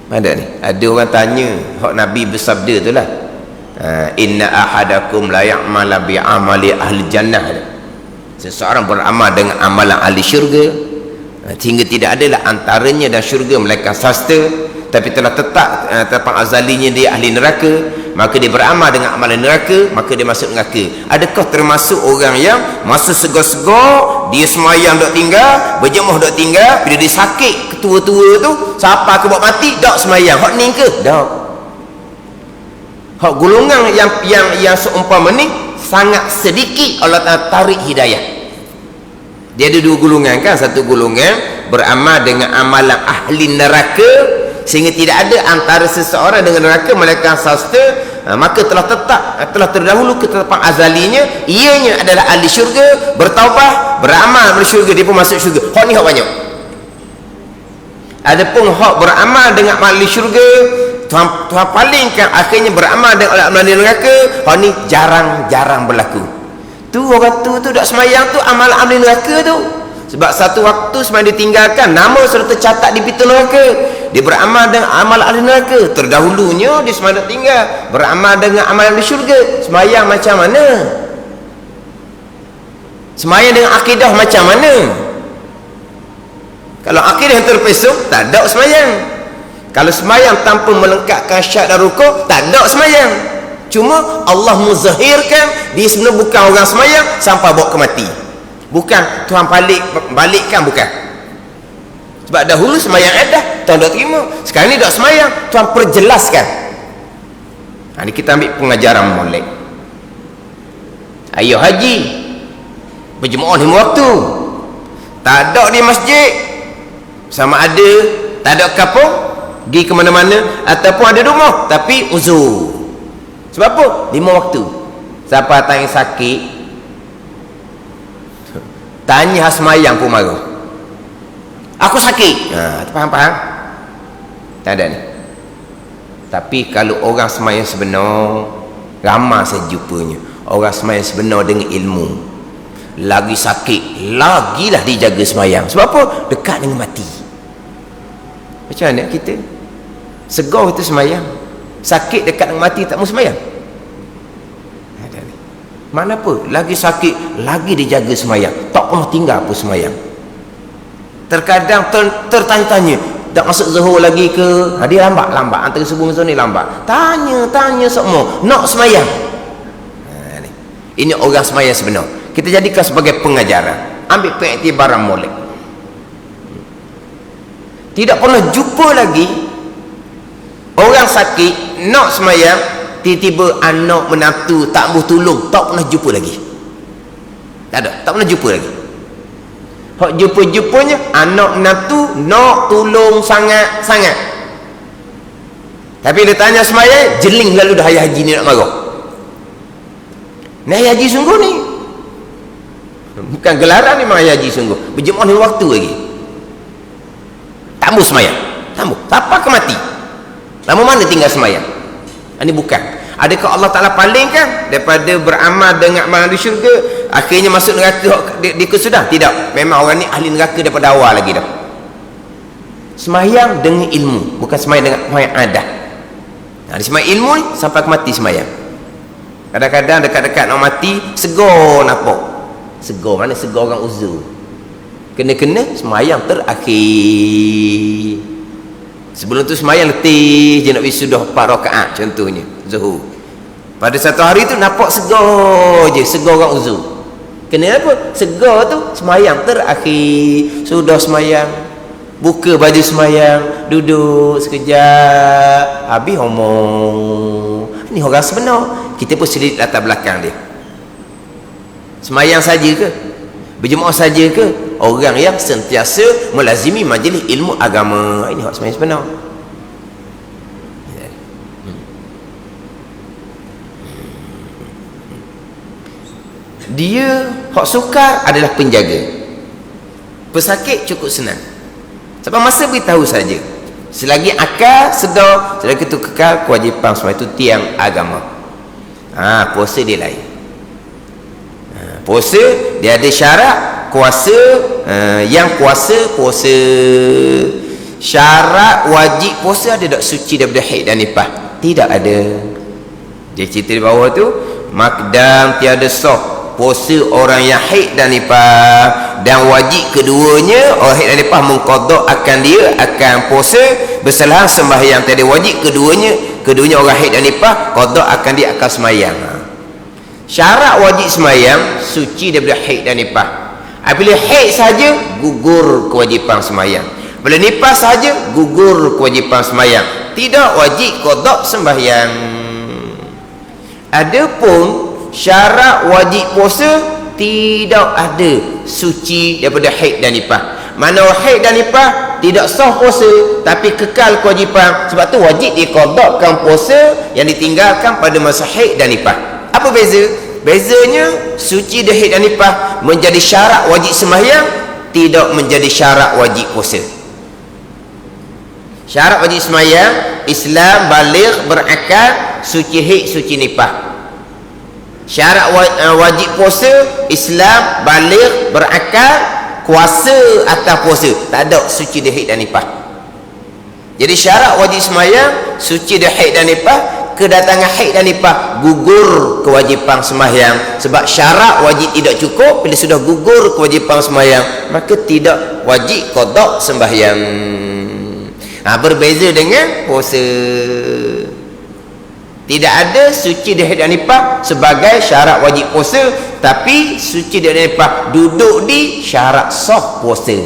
Ada ni, ada orang tanya, hak Nabi bersabda tu lah, inna ahadakum la ya'mala bi amali ahli jannah. Seseorang beramal dengan amalan ahli syurga sehingga tidak adalah antaranya dan syurga melainkan sasta, tapi telah tetap azalinya dia ahli neraka, maka dia beramal dengan amalan neraka, maka dia masuk neraka. Adakah termasuk orang yang masa segar-segar dia semayang dok tinggal, berjemaah dok tinggal, bila dia sakit ketua-tua tu siapa ke buat mati dok semayang? Hak ni ke? Dok. Hak golongan yang seumpama ni sangat sedikit Allah Ta'ala tarik hidayah. Dia ada dua golongan kan. Satu golongan beramal dengan amalan ahli neraka sehingga tidak ada antara seseorang dengan neraka melainkan sasta, maka telah terdahulu ketetapan azalinya ianya adalah ahli syurga, bertaubat, beramal dari syurga, dia pun masuk syurga. Hak ni hak banyak. Adapun hak beramal dengan ahli syurga, Tuhan palingkan akhirnya beramal dengan ahli neraka, hak ni jarang berlaku. Tu orang tu tak semayang tu amal ahli neraka tu. Sebab satu waktu semayang ditinggalkan, nama sudah tercatat di pita neraka. Dia beramal dengan amal ahli neraka. Terdahulunya dia semayang tinggal, beramal dengan amal ahli syurga. Semayang macam mana? Semayang dengan akidah macam mana? Kalau akidah yang terpesong, tak ada semayang. Kalau semayang tanpa melengkapkan syahadat dan rukuk, tak ada semayang. Cuma Allah muzahirkan dia sebenarnya bukan orang semayang sampai bawa ke mati. Bukan Tuhan balikkan, bukan. Sebab dahulu semayang ada, Tuhan dah terima. Sekarang ni dah semayang, Tuhan perjelaskan. Ini kita ambil pengajaran molek. Ayah haji berjemaah 5 waktu, tak ada di masjid, sama ada tak ada kapung, pergi ke mana-mana, ataupun ada rumah tapi uzur. Sebab apa? 5 waktu. Siapa tanya sakit, tanya semayang pun marah. Aku sakit. Faham? Tak ada ni. Tapi kalau orang semayang sebenar, ramai saya jumpanya orang semayang sebenar dengan ilmu, lagi sakit lagilah dijaga semayang. Sebab apa? Dekat dengan mati. Macam mana kita segar itu semayang, sakit dekat dengan mati tak mau semayang? Mana apa? Lagi sakit lagi dijaga semayang, tak pernah tinggal apa semayang. Terkadang tertanya-tanya, tak masuk zuhur lagi ke? Dia lambat antara subuh dengan ni lambat. Tanya semua nak semayang. Ini orang semayang sebenar. Kita jadikan sebagai pengajaran, ambil pengiktibaran molek. Tidak pernah jumpa lagi sakit nak semayang, tiba-tiba anak menantu tak boleh tolong, tak pernah jumpa lagi. Tak pernah jumpa lagi. Hak jumpa-jumpanya anak menantu nak tolong sangat-sangat. Tapi dia tanya semayang, jeling lalu dah ayah haji ni nak marah. Ni ayah haji sungguh ni. Bukan gelaran ni memang ayah haji sungguh. Berjemaah ni waktu lagi. Tak mau semayang. Tak mau. Sampai ke mati. Lama mana tinggal semayang? Ini bukan. Adakah Allah Ta'ala palingkan daripada beramal dengan amalan di syurga, akhirnya masuk neraka dia sudah? Tidak. Memang orang ni ahli neraka daripada awal lagi dah. Semayang dengan ilmu, bukan semayang dengan semayang adah. Nah, semayang ilmu ni sampai ke mati semayang. Kadang-kadang dekat-dekat nak mati, segar nampak. Segar mana? Segar orang uzur. Kena-kena semayang terakhir. Sebelum tu semayang letih je nak wisudah 4 rakaat contohnya zuhur. Pada satu hari tu nampak segar je, segar orang uzur. Kenapa? Segar tu semayang terakhir. Sudah semayang, buka baju semayang, duduk sekejap, habis omong. Ni orang sebenar. Kita pun sedikit latar belakang dia. Semayang saja ke? Berjemaah saja ke? Orang yang sentiasa melazimi majlis ilmu agama. Ini hak semayang sebenar. Dia hak sukar adalah penjaga. Pesakit cukup senang. Sampai masa beritahu saja. Selagi akal sedar, selagi itu kekal, kewajipan semua itu tiang agama. Puasa dia lain. Puasa dia ada syarat. Kuasa, yang kuasa puasa. Syarat wajib puasa ada tak suci daripada haid dan nifas? Tidak ada. Dia cerita di bawah tu, makdam tiada sah puasa orang yang haid dan nifas, dan wajib keduanya orang haid dan nifas mengqada akan dia akan puasa bersalahan sembahyang. Tiada wajib keduanya orang haid dan nifas qada akan dia akan sembahyang. Syarat wajib sembahyang suci daripada haid dan nifas. Apabila haid saja gugur kewajipan sembahyang. Bila nifas saja gugur kewajipan sembahyang. Tidak wajib qada sembahyang. Adapun syarat wajib puasa tidak ada suci daripada haid dan nifas. Mana haid dan nifas tidak sah puasa tapi kekal kewajipan, sebab tu wajib diqadakan puasa yang ditinggalkan pada masa haid dan nifas. Apa beza? Bezanya suci dari haid dan nifas menjadi syarat wajib sembahyang, tidak menjadi syarat wajib puasa. Syarat wajib sembahyang Islam baligh berakal, suci haid suci nifas. Syarat wajib puasa Islam baligh berakal, kuasa atas puasa, tak ada suci dari haid dan nifas. Jadi syarat wajib sembahyang suci dari haid dan nifas, kedatangan haid dan nifas gugur kewajipan sembahyang. Sebab syarat wajib tidak cukup, bila sudah gugur kewajipan sembahyang maka tidak wajib qada sembahyang. Berbeza dengan puasa. Tidak ada suci dari haid dan nifas sebagai syarat wajib puasa, tapi suci dari nifas duduk di syarat sah puasa.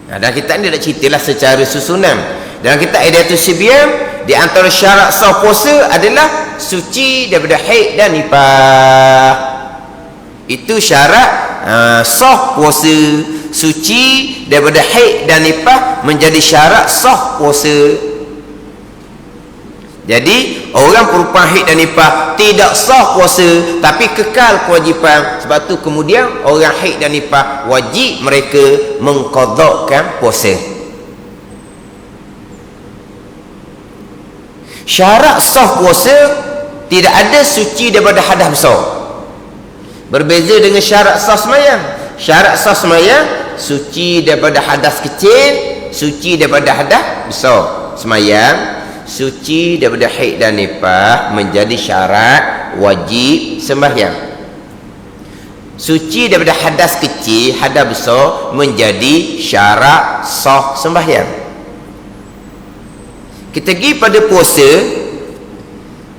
Dan kita ni dah ceritalah secara susunan. Dalam kitab Hidayatus Sibyan, di antara syarat sah puasa adalah suci daripada haid dan nifas. Itu syarat sah puasa. Suci daripada haid dan nifas menjadi syarat sah puasa. Jadi orang perempuan haid dan nifas tidak sah puasa tapi kekal kewajipan. Sebab tu kemudian orang haid dan nifas wajib mereka mengqadakan puasa. Syarat sah puasa tidak ada suci daripada hadas besar. Berbeza dengan syarat sah sembahyang. Syarat sah sembahyang suci daripada hadas kecil, suci daripada hadas besar. Sembahyang suci daripada haid dan nifas menjadi syarat wajib sembahyang. Suci daripada hadas kecil, hadas besar menjadi syarat sah sembahyang. Kita pergi pada puasa,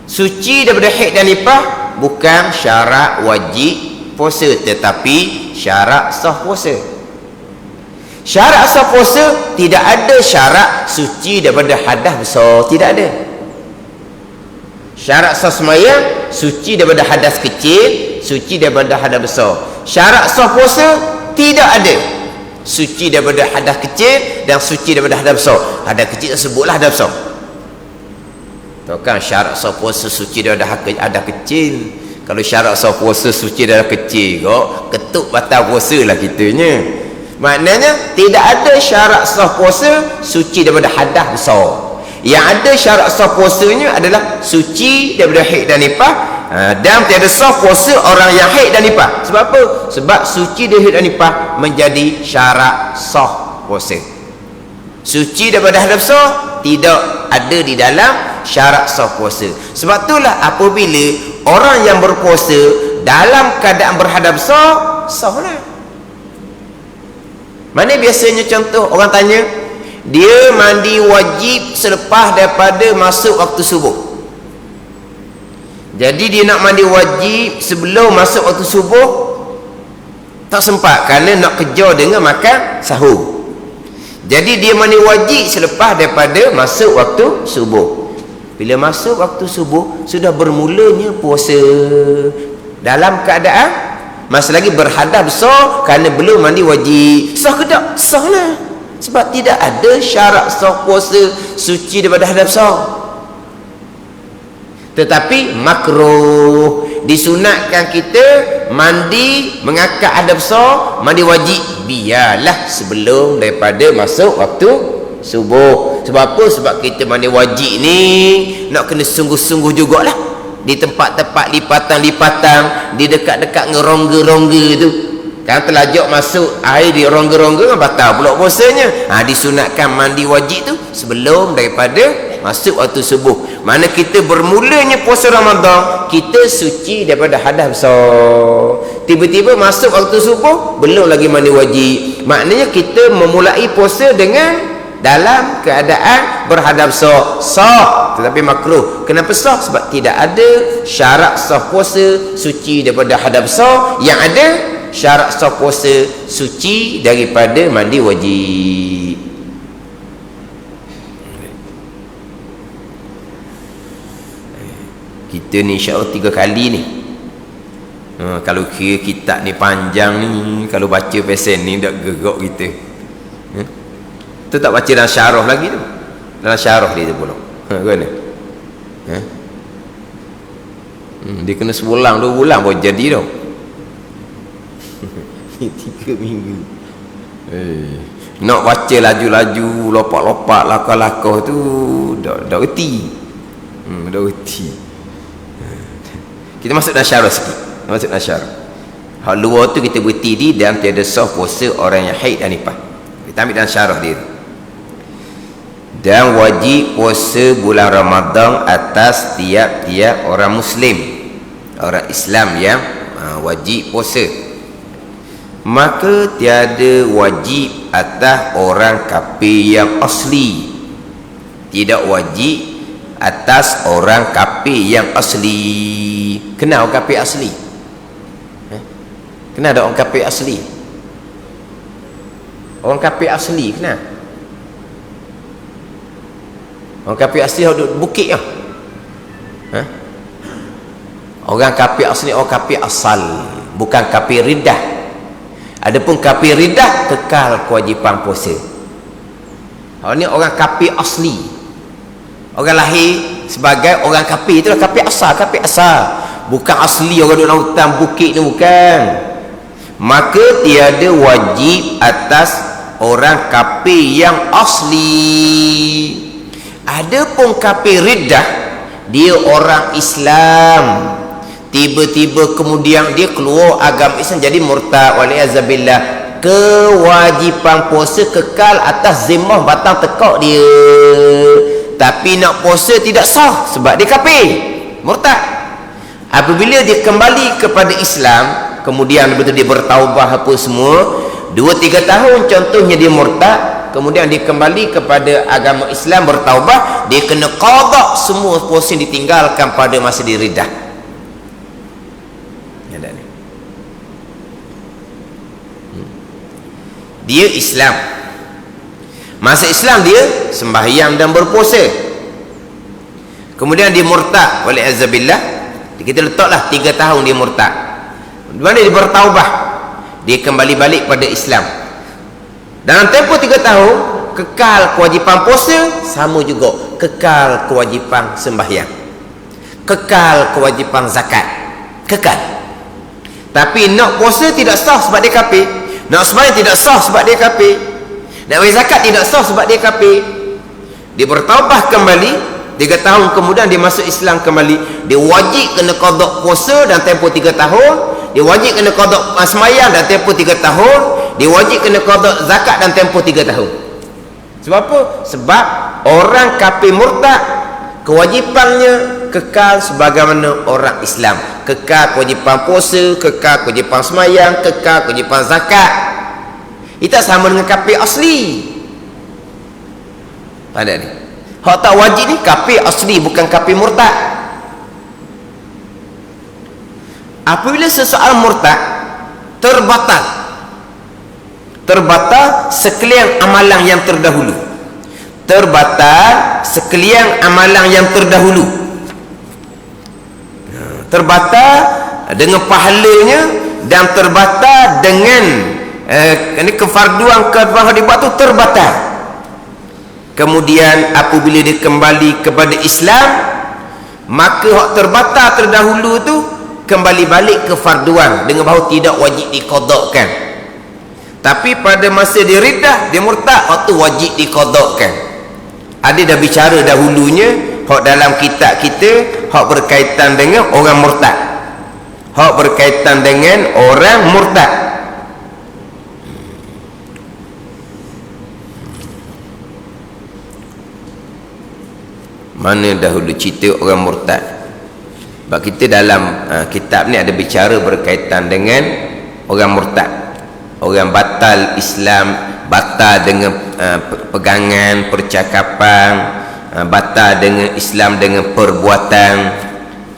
suci daripada haid dan nifas bukan syarat wajib puasa tetapi syarat sah puasa. Syarat sah puasa, tidak ada syarat suci daripada hadas besar, tidak ada. Syarat sah sembahyang, suci daripada hadas kecil, suci daripada hadas besar. Syarat sah puasa, tidak ada suci daripada hadas kecil dan suci daripada hadas besar. Hadas kecil sebutlah hadas besar. Tahu kan syarat sah puasa suci daripada hadas kecil. Kalau syarat sah puasa suci daripada kecil kok, ketuk batal puasa lah kitanya. Maknanya tidak ada syarat sah puasa suci daripada hadas besar. Yang ada syarat sah puasanya adalah suci daripada haid dan nifas, dan tiada sah puasa orang yang haid dan nifas. Sebab apa? Sebab suci dari haid dan nifas menjadi syarat sah puasa. Suci daripada hadas besar tidak ada di dalam syarat sah puasa. Sebab itulah apabila orang yang berpuasa dalam keadaan berhadas besar, sahlah. Mana biasanya contoh orang tanya, dia mandi wajib selepas daripada masuk waktu subuh. Jadi dia nak mandi wajib sebelum masuk waktu subuh, tak sempat kerana nak kejar dengan makan sahur. Jadi dia mandi wajib selepas daripada masuk waktu subuh. Bila masuk waktu subuh, sudah bermulanya puasa dalam keadaan masih lagi berhadas besar kerana belum mandi wajib. Sah ke tak? Sah lah. Sebab tidak ada syarat sah puasa suci daripada hadas besar. Tetapi makruh, disunatkan kita mandi mengangkat hadas besar, mandi wajib biarlah sebelum daripada masuk waktu subuh. Sebab apa? Sebab kita mandi wajib ni nak kena sungguh-sungguh jugalah. Di tempat-tempat lipatan-lipatan, di dekat-dekat dengan rongga-rongga tu, kan telajak masuk air di rongga-rongga kan batal pula puasanya. Disunatkan mandi wajib tu sebelum daripada masuk waktu subuh. Mana kita bermulanya puasa Ramadan, kita suci daripada hadas besar. Tiba-tiba masuk waktu subuh, belum lagi mandi wajib. Maknanya kita memulai puasa dengan dalam keadaan berhadas besar. Sah, tetapi makruh. Kenapa sah? Sebab tidak ada syarat sah puasa suci daripada hadas besar. Yang ada syarat sah puasa suci daripada mandi wajib. Kita ni insya-Allah 3 kali ni. Kalau kira kitab ni panjang ni, kalau baca pesen ni dak gegak kita. Tu tak baca dalam syarah lagi tu. Dalam syarah dia tu pula. Kan? Dia kena sebulan 2 bulan baru jadi tau. 3 minggu. Nak baca laju-laju, lopak-lopak, lakah-lakah tu dah reti. Dah reti. Kita masuk dalam syarah sikit. Masuk dalam syarah. Hal luar tu kita berhenti di dan tiada sah puasa orang yang haid dan nifas. Kita ambil dalam syarah dia. Dan wajib puasa bulan Ramadan atas tiap-tiap orang Muslim, orang Islam yang wajib puasa. Maka tiada wajib atas orang kafir yang asli. Tidak wajib atas orang kafir yang asli. Kenal orang kafir asli? Kenal ada orang kafir asli? Orang kafir asli kenal? Orang kafir asli duduk bukit lah. Orang kafir asli, orang kafir asal, bukan kafir riddah. Adapun kafir riddah kekal kewajipan puasa. Ini orang kafir asli. Orang lahir sebagai orang kafir, itulah kafir asal, kafir asal. Bukan asli orang duduk dalam hutan bukit ni, bukan. Maka tiada wajib atas orang kafir yang asli. Adapun kafir riddah, dia orang Islam, tiba-tiba kemudian dia keluar agama Islam jadi murtad, waliazabillah, kewajipan puasa kekal atas zimmah batang tekak dia. Tapi nak puasa tidak sah sebab dia kafir, murtad. Apabila dia kembali kepada Islam, kemudian betul dia bertaubah apa semua, 2-3 tahun contohnya dia murtad, kemudian dia kembali kepada agama Islam, bertaubah, dia kena qada semua puasa yang ditinggalkan pada masa dia riddah. dia Islam. Masa Islam dia sembahyang dan berpuasa. Kemudian dia murtad, wali'azzabillah. Kita letaklah 3 tahun dia murtad. Di mana dia bertaubah, dia kembali balik pada Islam. Dalam tempoh 3 tahun, kekal kewajipan puasa, sama juga kekal kewajipan sembahyang, kekal kewajipan zakat, kekal. Tapi nak puasa tidak sah sebab dia kafir, nak sembahyang tidak sah sebab dia kafir, nak bayar zakat tidak sah sebab dia kafir. Dia bertaubah kembali, 3 tahun kemudian dia masuk Islam kembali. Dia wajib kena qada puasa dan tempoh 3 tahun. Dia wajib kena qada sembahyang dan tempoh 3 tahun. Dia wajib kena qada zakat dan tempoh 3 tahun. Sebab apa? Sebab orang kafir murtad, kewajipannya kekal sebagaimana orang Islam. Kekal kewajipan puasa, kekal kewajipan sembahyang, kekal kewajipan zakat. Itu sama dengan kafir asli. Pada ni hak tak wajib ni kafir asli, bukan kafir murtad. Apabila seseorang murtad, terbatal sekalian amalan yang terdahulu. Terbatal sekalian amalan yang terdahulu. Terbatal dengan pahalanya dan terbatal dengan kefarduan dibuat tu terbatal. Kemudian apabila dia kembali kepada Islam, maka hak terbatal terdahulu tu kembali balik ke farduan dengan bahawa tidak wajib diqadakkan. Tapi pada masa dia riddah, dia murtad, hak tu wajib diqadakkan. Ada dah bicara dahulunya hak dalam kitab kita, hak berkaitan dengan orang murtad, hak berkaitan dengan orang murtad. Mana dahulu cerita orang murtad. Sebab kita dalam kitab ni ada bicara berkaitan dengan orang murtad, orang batal Islam, batal dengan pegangan, percakapan, batal dengan Islam dengan perbuatan.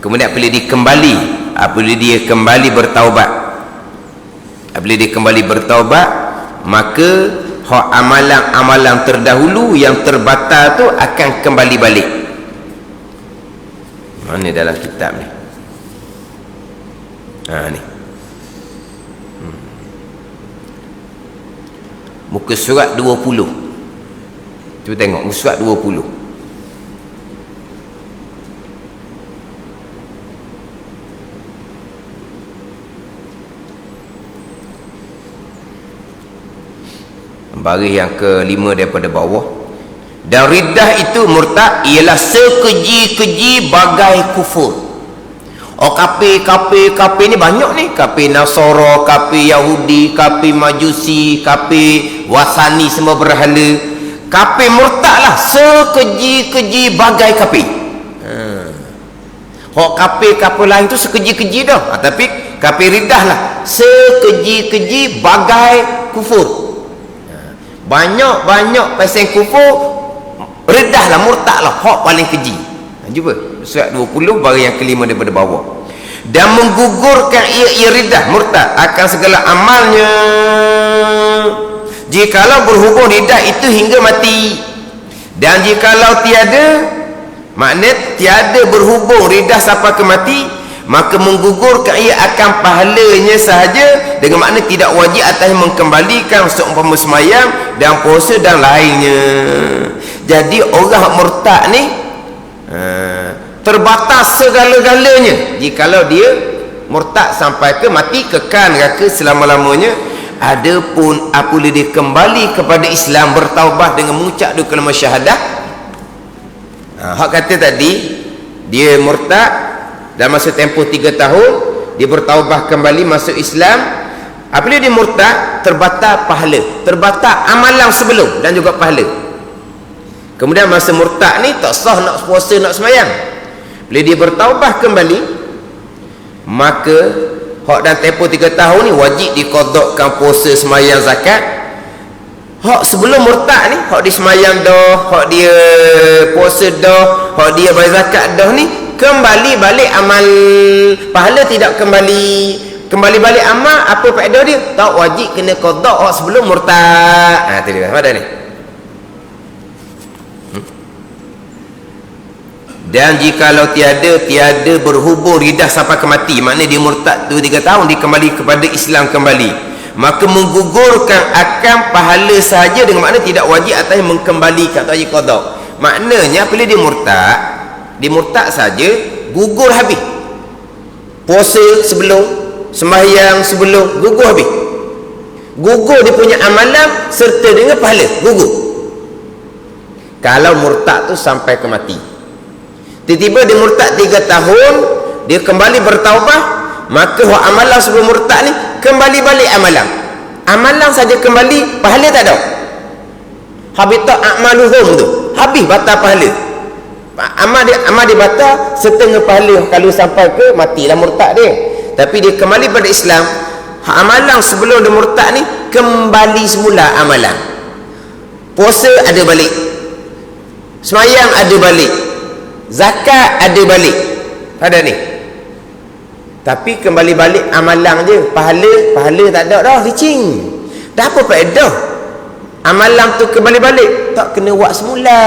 Kemudian apabila dia kembali bertaubat, apabila dia kembali bertaubat, maka hak amalan-amalan terdahulu yang terbatal tu akan kembali balik. Mana dalam kitab ni? Ni. Muka surat 20. Cuba tengok muka surat 20. Baris yang ke-5 daripada bawah. Dan riddah itu murtad ialah sekeji-keji bagai kufur. Oh, kafir ni banyak ni. Kafir Nasara, kafir Yahudi, kafir Majusi, kafir Wasani, semua berhala. Kafir murtad lah sekeji-keji bagai kafir. Oh, kafir lain tu sekeji-keji dah. Tapi kafir riddah lah sekeji-keji bagai kufur. Banyak pasal kufur, riddah lah, murtad lah, hak paling keji. Jumpa surat 20 baris yang ke-5 daripada bawah. Dan menggugurkan ia riddah, murtad akan segala amalnya, jikalau berhubung riddah itu hingga mati. Dan jikalau tiada, maknanya tiada berhubung riddah sampai ke mati, maka menggugurkan ia akan pahalanya sahaja, dengan makna tidak wajib atas mengembalikan seumpama sembahyang dan puasa dan lainnya. Jadi orang murtad ni terbatas segala-galanya jikalau dia murtad sampai ke mati, kekal neraka selama-lamanya. Adapun apabila dia kembali kepada Islam, bertaubat dengan mengucap dua kalimah syahadah, hak kata tadi dia murtad dalam masa tempoh 3 tahun, dia bertaubat kembali masuk Islam. Apabila dia murtad, terbatal pahala, terbatal amalan sebelum dan juga pahala. Kemudian masa murtad ni tak sah nak puasa, nak sembahyang. Bila dia bertaubat kembali, maka hak dan tempoh 3 tahun ni wajib diqadakkan puasa, sembahyang, zakat. Hak sebelum murtad ni, hak dia sembahyang dah, hak dia puasa dah, hak dia bayar zakat dah ni, kembali balik amal pahala tidak kembali, kembali balik amal, apa faedah dia? Tak wajib kena qada sebelum murtad. Tu dia. Ada ni. Dan jikalau tiada berhubung ridah sampai ke mati, maknanya dia murtad 2-3 tahun, dia kembali kepada Islam kembali, maka menggugurkan akan pahala sahaja, dengan makna tidak wajib atas mengembalikan, tak wajib qada. Maknanya apabila dia murtad saja, gugur habis. Puasa sebelum, sembahyang sebelum, gugur habis. Gugur dia punya amalan serta dengan pahala, gugur. Kalau murtad tu sampai ke mati, tiba-tiba dia murtad 3 tahun, dia kembali bertaubat, maka amalan sebelum murtad ni kembali balik amalan saja kembali, pahala tak ada. Habita a'maluhum tu habis, batal pahala. Amal dia batal setengah pahala kalau sampai ke matilah murtad dia. Tapi dia kembali pada Islam, amalan sebelum dia murtad ni kembali semula amalan. Puasa ada balik, semayang ada balik, zakat ada balik, ada ni. Tapi kembali balik amalan je, pahala tak ada dah, licin. Dah apa faedah amalan tu kembali balik? Tak kena buat semula,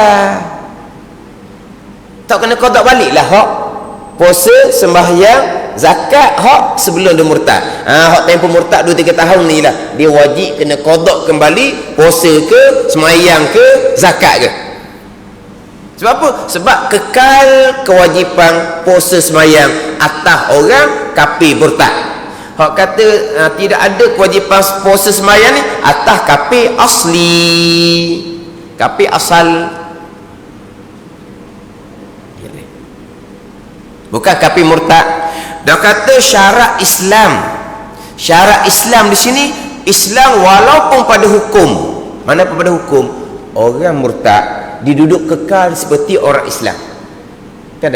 tak kena qada balik lah hak puasa, sembahyang, zakat, hak sebelum dia murtad. Hak tempoh murtad 2-3 tahun ni lah dia wajib kena qada kembali, puasa ke, sembahyang ke, zakat ke. Sebab apa? Sebab kekal kewajipan puasa sembahyang atas orang kafir murtad. Hak kata tidak ada kewajipan puasa sembahyang ni atas kafir asli, kafir asal, bukan kafir murtad. Dia kata syarat Islam di sini, Islam walaupun pada hukum, mana pun pada hukum, orang murtad diduduk kekal seperti orang Islam. Kan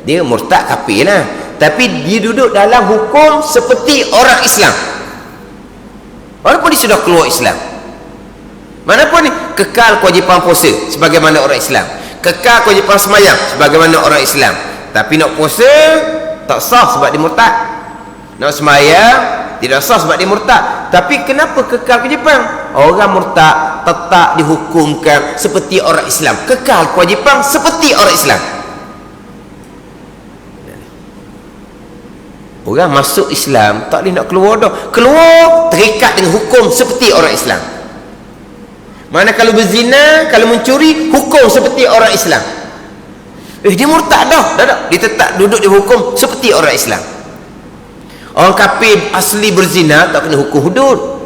dia murtad kafir lah, tapi dia duduk dalam hukum seperti orang Islam walaupun dia sudah keluar Islam. Mana pun ni kekal kewajipan puasa sebagaimana orang Islam, kekal kewajipan sembahyang sebagaimana orang Islam. Tapi nak puasa tak sah sebab dia murtad, nak sembahyang tidak sah sebab dia murtad. Tapi kenapa kekal kewajipan? Orang murtad tetap dihukumkan seperti orang Islam, kekal kewajipan seperti orang Islam. Orang masuk Islam tak boleh nak keluar dah, keluar terikat dengan hukum seperti orang Islam. Mana kalau berzina, kalau mencuri, hukum seperti orang Islam. Dia murtad dah, dia tetap duduk di hukum seperti orang Islam. Orang kafir asli berzina tak kena hukum hudud,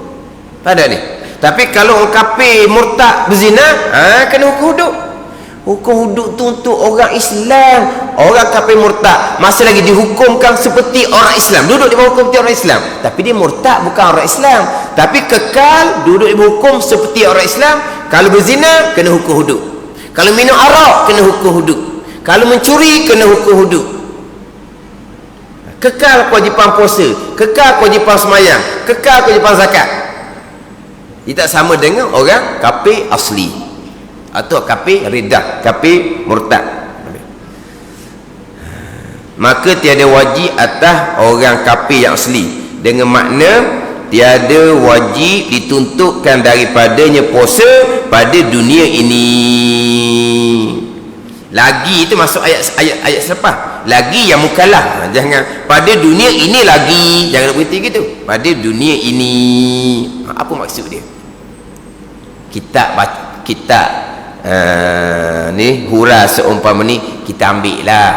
pada ni. Tapi kalau orang kafir murtad berzina, kena hukum hudud. Hukum hudud tu untuk orang Islam. Orang kafir murtad masih lagi dihukumkan seperti orang Islam, duduk di bawah hukum seperti orang Islam, tapi dia murtad bukan orang Islam, tapi kekal duduk di bawah hukum seperti orang Islam. Kalau berzina kena hukum hudud, kalau minum arak kena hukum hudud, kalau mencuri kena hukum hudud. Kekal kewajipan puasa, kekal kewajipan sembahyang, kekal kewajipan zakat. Dia tak sama dengan orang kafir asli atau kafir riddah, kafir murtad. Maka tiada wajib atas orang kafir yang asli, dengan makna tiada wajib dituntutkan daripadanya puasa pada dunia ini. Lagi itu masuk ayat selepas, lagi yang mukallaf. Jangan pada dunia ini lagi, jangan berhenti gitu, pada dunia ini. Apa maksud dia? Kita ni hura seumpama ni kita ambil lah.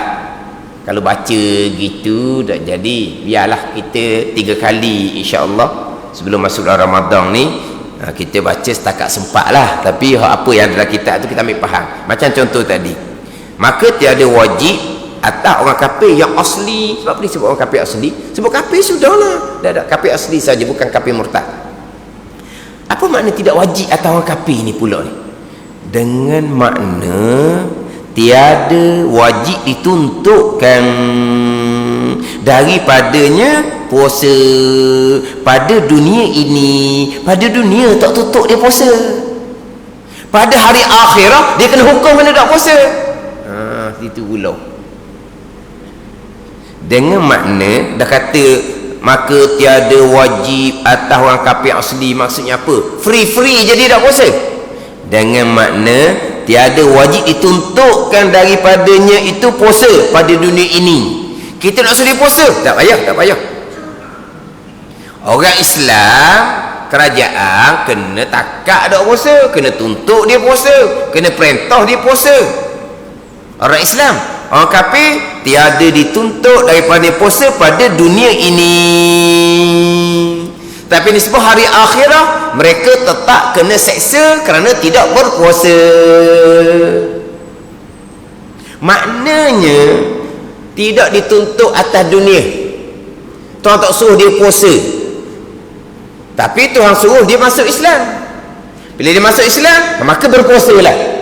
Kalau baca gitu tak jadi, biarlah kita 3 kali insya-Allah sebelum masuk Ramadan ni kita baca setakat sempat lah. Tapi apa yang dalam kitab tu kita ambil faham. Macam contoh tadi, maka tiada wajib atas orang kafir yang asli. Sebab apa disebut orang kafir asli? Sebab kafir sudahlah, dah kafir asli saja, bukan kafir murtad. Apa makna tidak wajib atas orang kafir ni pula ni? Dengan makna tiada wajib dituntutkan daripadanya puasa pada dunia ini. Pada dunia tak tutup dia puasa, pada hari akhirat dia kena hukum kena tak puasa. Itu pula dengan makna dah kata maka tiada wajib atas orang kafir asli. Maksudnya apa? Free jadi tak puasa, dengan makna tiada wajib dituntutkan daripadanya itu puasa pada dunia ini. Kita nak suruh puasa, tak payah. Orang Islam, kerajaan kena takak dak puasa, kena tuntut dia puasa, kena perintah dia puasa. Orang Islam, orang kafir tiada dituntut daripada puasa pada dunia ini. Tapi nisbah hari akhirah mereka tetap kena seksa kerana tidak berpuasa. Maknanya tidak dituntut atas dunia. Tuhan tak suruh dia puasa, tapi Tuhan suruh dia masuk Islam. Bila dia masuk Islam, maka berpuasalah.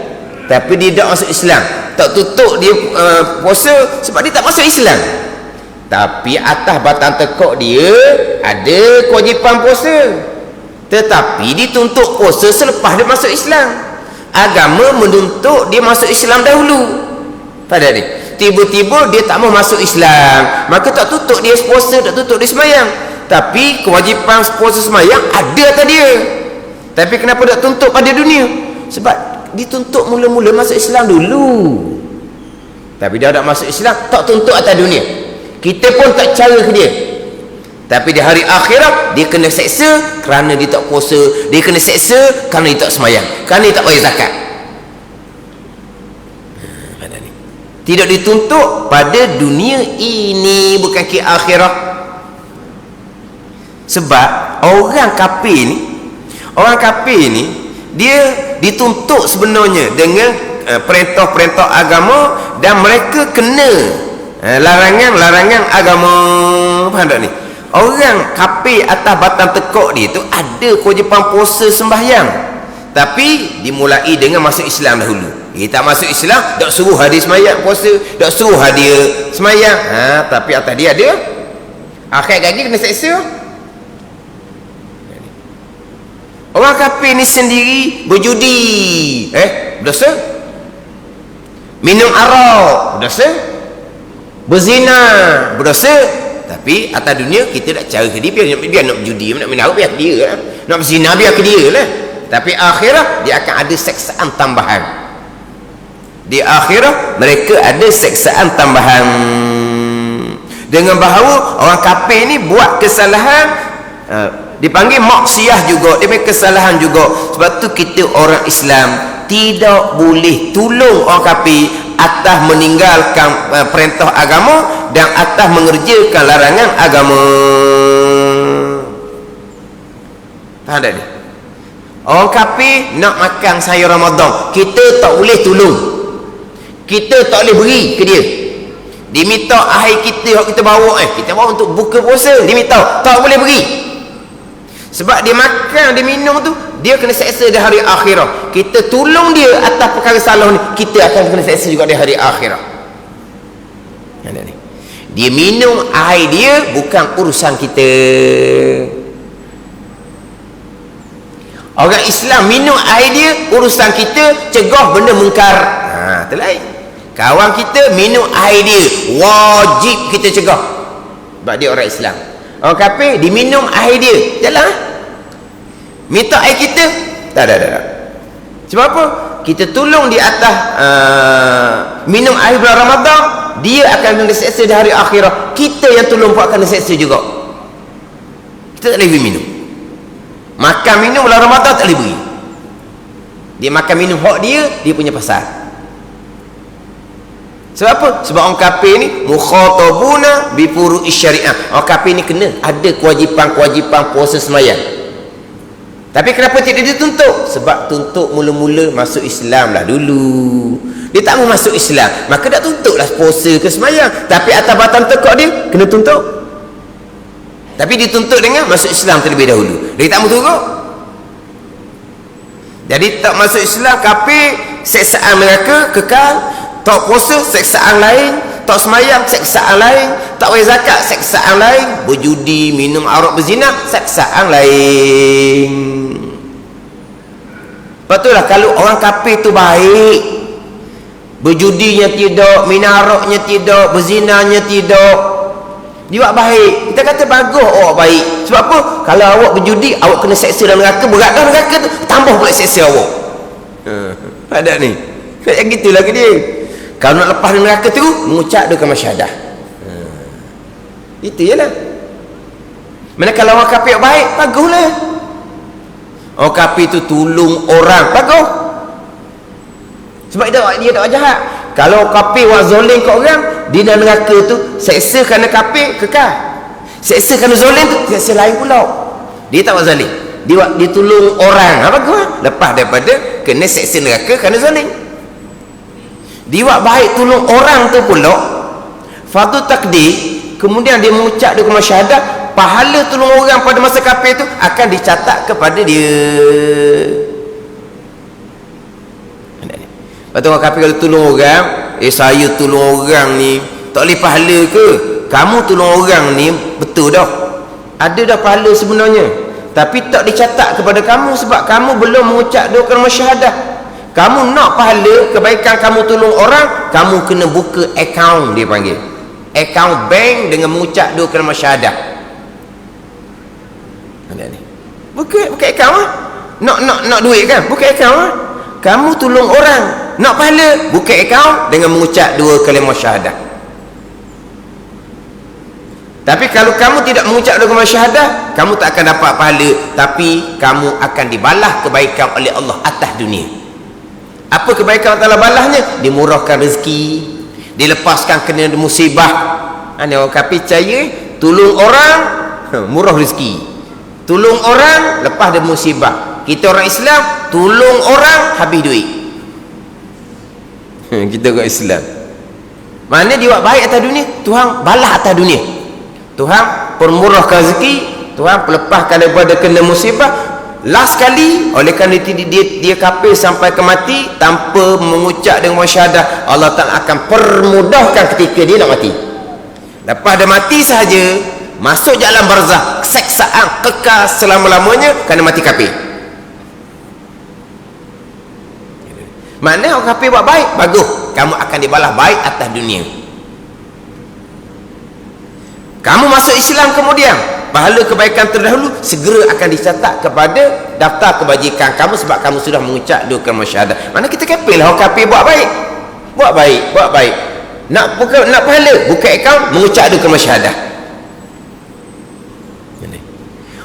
Tapi dia tak masuk Islam, tak tutup dia puasa sebab dia tak masuk Islam. Tapi atas batang tekuk dia ada kewajipan puasa, tetapi dituntut puasa selepas dia masuk Islam. Agama menuntut dia masuk Islam dahulu. Pada dia tiba-tiba dia tak mau masuk Islam, maka tak tutup dia puasa, tak tutup dia semayang. Tapi kewajipan puasa semayang ada atas dia. Tapi kenapa tak tuntut pada dunia? Sebab dituntut mula-mula masuk Islam dulu. Tapi dia tak masuk Islam, tak tuntut atas dunia. Kita pun tak cara ke dia. Tapi di hari akhirat dia kena seksa kerana dia tak puasa, dia kena seksa kerana dia tak semayang, kerana dia tak bayar zakat. Tidak dituntut pada dunia ini, bukan ke akhirat. Sebab orang kafir ni dia dituntut sebenarnya dengan perintah-perintah agama, dan mereka kena larangan-larangan agama. Faham tak ni? Orang kafir atas batang tekuk dia tu ada kewajipan puasa sembahyang, tapi dimulai dengan masuk Islam dahulu. Tak masuk Islam, tak suruh hadir semayang puasa, tak suruh hadir semayang. Tapi atas dia ada akhirat lagi kena seksa. Orang kafir ni sendiri berjudi, berdosa. Minum arak, berdosa. Berzina, berdosa. Tapi atas dunia kita tak cara ke dia, biar nak berjudi, nak minum arak, biar ke dia lah. Nak berzina, biar ke dia lah. Tapi akhirat dia akan ada seksaan tambahan. Di akhirat mereka ada seksaan tambahan, dengan bahawa orang kafir ni buat kesalahan, dipanggil maksiat juga, dia punya kesalahan juga. Sebab tu kita orang Islam tidak boleh tolong orang kafir atas meninggalkan perintah agama dan atas mengerjakan larangan agama. Faham tak ni? Orang kafir nak makan sayur Ramadan, kita tak boleh tolong, kita tak boleh beri ke dia. Dia minta air kita bawa, kita bawa untuk buka puasa, dia minta, tak boleh beri. Sebab dia makan, dia minum tu, dia kena seksa di hari akhirat. Kita tolong dia atas perkara salah ni, kita akan kena seksa juga di hari akhirat. Dia minum air dia, bukan urusan kita. Orang Islam minum air dia, urusan kita, cegah benda mungkar. Itu lain. Kawan kita minum air dia, wajib kita cegah, sebab dia orang Islam. Orang kafir diminum air dia, jalan. Minta air kita, tak. Sebab apa? Kita tolong di atas minum air bulan Ramadan, dia akan kena seksa di hari akhirat. Kita yang tolong pun akan kena seksa juga. Kita tak boleh minum. Makan minum bulan Ramadan tak boleh beri. Dia makan minum hak dia punya pasal. Sebab apa? Sebab orang kafir ni mukhatabuna bi furu'i syariah. Orang kafir ni kena ada kewajipan puasa sembahyang. Tapi kenapa tidak dituntut? Sebab tuntut mula-mula masuk Islam lah dulu. Dia tak mau masuk Islam, maka tak tuntutlah puasa ke sembahyang. Tapi atas batang tekuk dia kena tuntut. Tapi dituntut dengan masuk Islam terlebih dahulu. Dia tak mau turut. Jadi tak masuk Islam, kafir, seksaan mereka kekal. Tak puasa, seksaan lain. Tak semayang, seksaan lain. Tak bayar zakat, seksaan lain. Berjudi, minum arak, berzina, seksaan lain. Lepas tu lah, kalau orang kafir tu baik, berjudinya tidak, minum araknya tidak, berzinanya tidak, Dia buat baik, kita kata bagus awak baik. Sebab apa? Kalau awak berjudi, awak kena seksa dalam neraka, berat dalam neraka tu, tambah pula seksa awak. Ada ni. Kayak gitulah ke dia. Kalau nak lepas dari neraka tu, mengucap dua kalimah syahadah. Itu je lah. Mana kalau orang kafir baik, baguslah. Orang kafir tu tolong orang, bagus. Sebab dia tak jahat. Kalau kafir buat zalim kat orang, di dalam neraka tu, seksa kerana kafir, kekal. Seksa kerana zalim tu, seksa lain pula. Dia tak buat zalim. Dia tolong orang, bagus. Lepas daripada kena seksa neraka kerana zalim. Dia buat baik tolong orang tu pula, fardu takdir, kemudian dia mengucap dia kalimah syahadah, pahala tolong orang pada masa kafir tu akan dicatat kepada dia. Lepas tu orang kafir kalau tolong orang, saya tolong orang ni tak boleh pahala ke? Kamu tolong orang ni betul dah, ada dah pahala sebenarnya, tapi tak dicatat kepada kamu sebab kamu belum mengucap dua kalimah syahadah. Kamu nak pahala kebaikan kamu tolong orang, kamu kena buka akaun, dia panggil akaun bank dengan mengucap dua kalimah syahadah. Buka akaun lah. Nak duit kan, buka akaun lah. Kamu tolong orang, nak pahala, buka akaun dengan mengucap dua kalimah syahadah. Tapi kalau kamu tidak mengucap dua kalimah syahadah, kamu tak akan dapat pahala, tapi kamu akan dibalas kebaikan oleh Allah atas dunia. Apa kebaikan Allah balahnya? Dimurahkan rezeki, dilepaskan kena musibah. Ini orang kafir percaya, tolong orang murah rezeki, tolong orang lepas ada musibah. Kita orang Islam, tolong orang habis duit. Kita orang Islam, mana dia buat baik atas dunia, Tuhan balas atas dunia. Tuhan permurahkan rezeki, Tuhan melepaskan daripada kena musibah. Last kali, oleh kerana dia kafir sampai ke mati tanpa mengucap dengan syahadah, Allah Ta'ala akan permudahkan ketika dia nak mati. Lepas dia mati sahaja, masuk jalan barzah, seksaan kekal selama-lamanya kerana mati kafir. Mana orang kafir buat baik, bagus, kamu akan dibalas baik atas dunia. Kamu masuk Islam kemudian, pahala kebaikan terdahulu segera akan dicatat kepada daftar kebajikan kamu sebab kamu sudah mengucap dua kalimah syahadah. Mana kita kafir lah, orang kafir buat baik, buat baik. Nak pahala, buka akaun, mengucap dua kalimah syahadah.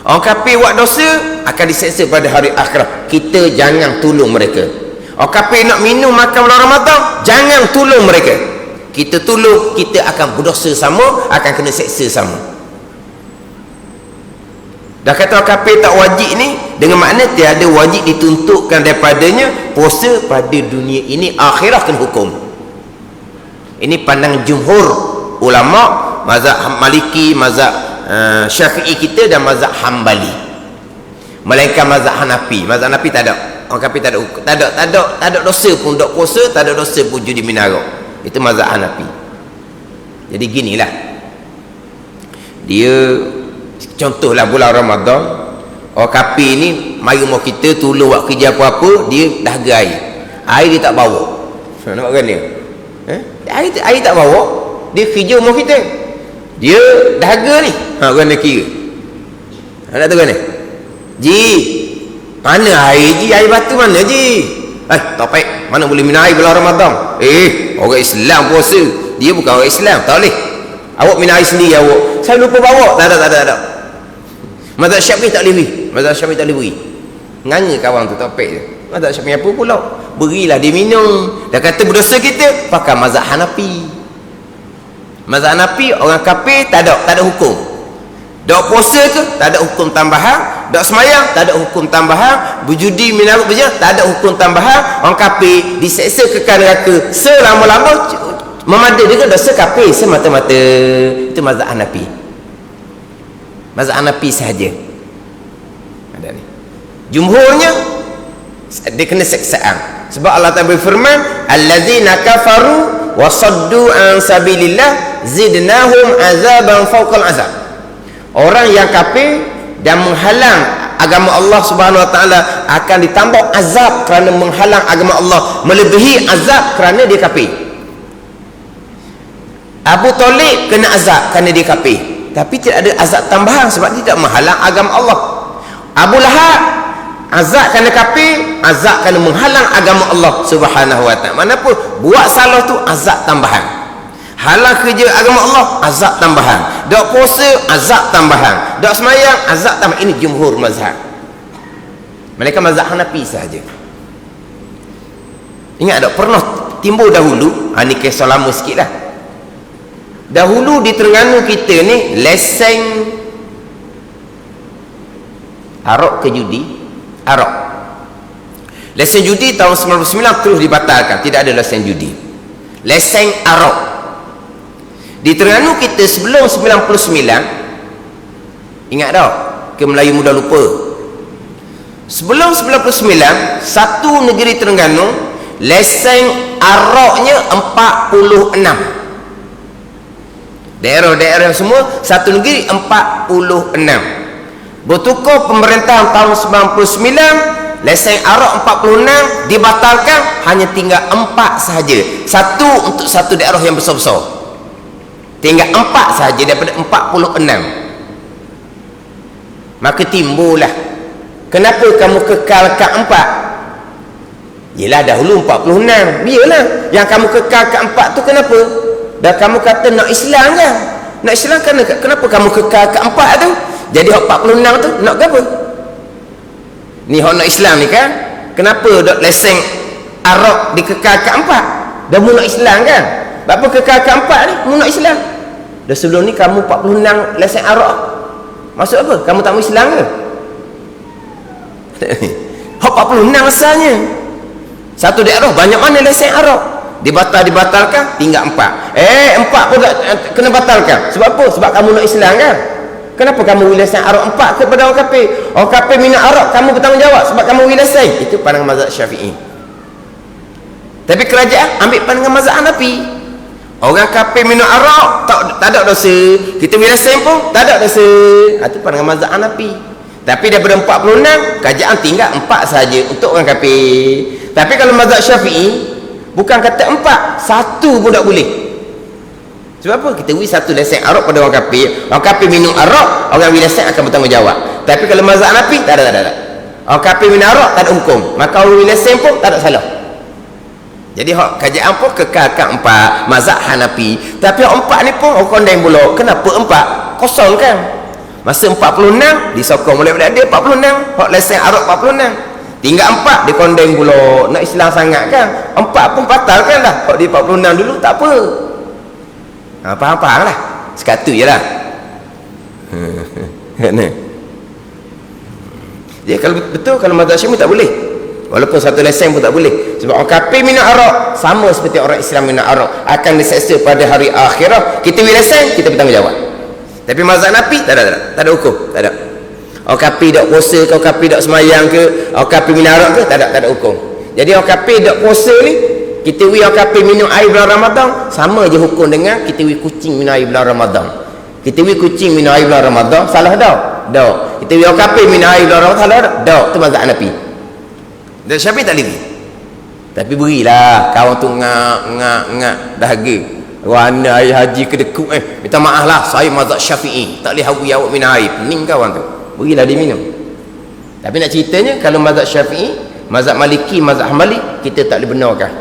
Orang kafir buat dosa akan diseksa pada hari akhirat. Kita jangan tolong mereka. Orang kafir nak minum makan bulan Ramadan, jangan tolong mereka. Kita tolong, kita akan berdosa sama, akan kena seksa sama. Dah kata orang kafir tak wajib ni, dengan makna tiada wajib dituntutkan daripadanya puasa pada dunia ini, akhirat kena hukum. Ini pandangan jumhur ulama mazhab Maliki, mazhab Syafi'i kita dan mazhab Hambali. Melainkan mazhab Hanafi. Mazhab Hanafi tak ada. Orang kafir tak ada dosa pun dok puasa, tak ada dosa pun judi minara. Itu mazhab Hanafi. Jadi ginilah, dia contohlah bulan Ramadan, orang kafir ni mari rumah kita tolong buat kerja apa-apa, dia dahaga air dia tak bawa. Nampak kan dia? Air tak bawa, dia kerja rumah kita, dia dahaga ni. Kena kira. Nak tahu kan ni? Ji, mana air ji? Air batu mana ji? Topik, mana boleh minum air bulan Ramadan? Orang Islam puasa, dia bukan orang Islam, tak boleh. Awak minum air sendiri awak. Saya lupa bawa. Tak ada. Mazhab Syafi'i tak boleh. Mazhab Syafi'i tak boleh beri. Nganga kawan tu topik je. Mazhab Syafi'i apa pula? Berilah dia minum. Dah kata berdosa kita, pakai mazhab Hanafi. Mazhab Hanafi orang kafir tak ada hukum. Dak puasa ke, tak ada hukum tambahan. Dak semayang, tak ada hukum tambahan. Berjudi minum berjudi, tak ada hukum tambahan. Orang kafir diseksa kekal neraka selama-lama, memada dengan dosa kafir semata-mata. Itu mazhab Hanafi. Mazhab Hanafi sahaja. Ada ni. Jumhurnya dia kena seksaan. Sebab Allah Ta'ala berfirman, allazina kafaru wa saddu an sabilillah zidnahum azaban fawqal azab. Orang yang kafir dan menghalang agama Allah Subhanahu Wa Taala akan ditambah azab kerana menghalang agama Allah, melebihi azab kerana dia kafir. Abu Talib kena azab kerana dia kafir. tapi tidak ada azab tambahan sebab tidak menghalang agama Allah. Abu Lahab azab kerana kafir, azab kerana menghalang agama Allah Subhanahu wa taala. Manapun buat salah tu azab tambahan. Halang kerja agama Allah, azab tambahan. Dok puasa, azab tambahan. Dok semayang, azab tambahan. Ini jumhur mazhab. Mereka mazhab Hanafi sahaja. Ingat tak pernah timbul dahulu, ni kisah lama sikit lah. Dahulu di Terengganu kita ni lesen arak ke judi, arak. Lesen judi tahun 99 terus dibatalkan, tidak ada lesen judi. Lesen arak. Di Terengganu kita sebelum 99, ingat tak? Ke Melayu mudah lupa. Sebelum 99, satu negeri Terengganu lesen araknya 46. Daerah-daerah semua satu negeri 46. Bertukar pemerintahan tahun 99, lesen arak 46 dibatalkan, hanya tinggal 4 sahaja. Satu untuk satu daerah yang besar-besar. Tinggal 4 sahaja daripada 46. Maka timbullah, kenapa kamu kekalkan 4? Yelah dahulu 46. Biarlah yang kamu kekalkan 4 tu kenapa? Dan kamu kata nak Islam kan? Nak Islam kenapa kamu kekalkan 4 tu? Jadi 46 tu nak ke apa? Ni hak nak Islam ni kan? Kenapa dok lesen arak dikekalkan 4? Dah mu nak Islam kan? Apa kekalkan 4 ni? Mu nak Islam. Dah sebelum ni kamu 46 lesen arak. Maksud apa? Kamu tak mau Islam ke? Hak 46 asalnya. Satu daerah banyak mana lesen arak. Dibatalkan, tinggal 4. 4 pun kena batalkan. Sebab apa? Sebab kamu nak Islam kan? Kenapa kamu lesen arak 4 kepada orang kafir? Orang kafir minum arak, kamu bertanggungjawab sebab kamu lesen. Itu pandangan mazhab Syafi'i. Tapi kerajaan ambil pandangan mazhab Hanafi. Orang kafir minum arak tak ada dosa, kita lesen pun tak ada dosa. Itu pandangan mazhab Hanafi. Tapi daripada 46, kerajaan tinggal 4 saja untuk orang kafir. Tapi kalau mazhab Syafi'i, bukan kata 4, 1 pun tak boleh. Sebab apa? Kita beri satu lesen arak pada orang kafir. Orang kafir minum arak, orang lesen akan bertanggungjawab. Tapi kalau mazhab Hanafi, tak ada. Orang kafir minum arak, tak ada hukum. Maka orang lesen pun tak ada salah. Jadi kerajaan pun kekalkan 4 mazhab Hanafi. Tapi 4 ni pun orang kondeng pula. Kenapa 4? Kosong kan? Masa 46 disokong oleh dia 46. Hak lesen arak 46. Tinggal 4 dia kondeng pula. Nak Islam sangat kan? 4 pun batalkan lah. Hak dia 46 dulu tak apa. Faham-faham lah. Sekatu je lah. Jadi kalau betul, kalau mazhab Syafi'i tak boleh. Walaupun satu lesen pun tak boleh. Sebab orang kafir minum arak sama seperti orang Islam minum arak, akan diseksa pada hari akhirat. Kita beri lesen, kita bertanggungjawab. Tapi mazhab Hanafi tak ada hukum, tak ada. Orang kafir dak puasa ke, orang kafir dak semayang ke, orang kafir minum arak ke, tak ada hukum. Jadi orang kafir dak puasa ni, kita beri orang kafir minum air bulan Ramadan, sama je hukum dengan kita beri kucing minum air bulan Ramadan. Kita beri kucing minum air bulan Ramadan, salah tak? Tak. Kita beri orang kafir minum air bulan Ramadan, salah tak? Tak. Itu mazhab Hanafi. Dan Syafi'i tak boleh. Tapi berilah kawan tu ngak dahaga. Wana air haji kedekut minta maaf lah, saya mazhab Syafi'i, tak boleh hawi awak minum air. Pening kawan tu. Berilah dia minum. Tapi nak ceritanya kalau mazhab Syafi'i, mazhab Maliki, mazhab Hambali, kita tak boleh benarkan.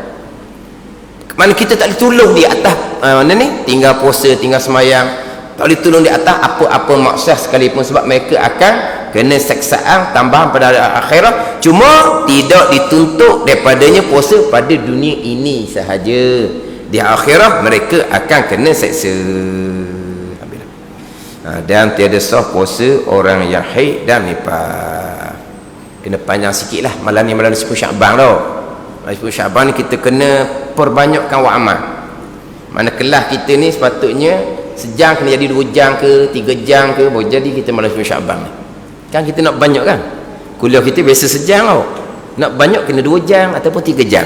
Mana kita tak boleh tolong di atas mana ni? Tinggal puasa, tinggal semayang, tak boleh tolong di atas apa-apa maksiat sekalipun, sebab mereka akan kena seksaan tambahan pada akhirat. Cuma tidak dituntut daripadanya puasa pada dunia ini sahaja. Di akhirat mereka akan kena seksa. Dan tiada sah puasa orang yang haid dan nifas. Kena panjang sikit lah malam ni 10 Syakban tau. 10 Syakban ni kita kena perbanyakkan wa amal. Mana kelas kita ni sepatutnya sejam kena jadi 2 jam ke 3 jam ke, boleh jadi kita malam 10 Syakban ni. Kan kita nak banyak kan, kuliah kita biasa sejam tau, nak banyak kena 2 jam ataupun 3 jam.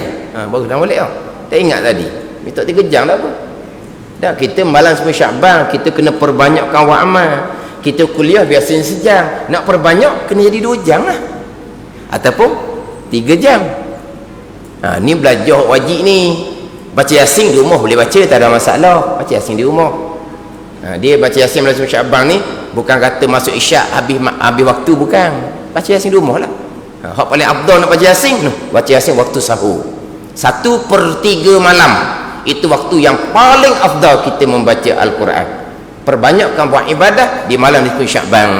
Baru dah boleh tau. Tak ingat tadi minta 3 jam dah apa dah. Kita malam 10 Syakban kita kena perbanyakkan wa amal. Kita kuliah biasanya sejam, nak perbanyak kena jadi 2 jam lah ataupun 3 jam. Ni belajar wajib ni. Baca Yasin di rumah boleh baca, tak ada masalah. Baca Yasin di rumah. Dia baca Yasin bulan Sya'ban ni bukan kata masuk isyak habis waktu, bukan. Baca Yasin di rumah lah. Hak paling afdal nak baca Yasin, baca Yasin waktu sahur. 1/3 malam itu waktu yang paling afdal kita membaca Al-Quran. Perbanyakkan buat ibadah di malam nisfu Sya'ban.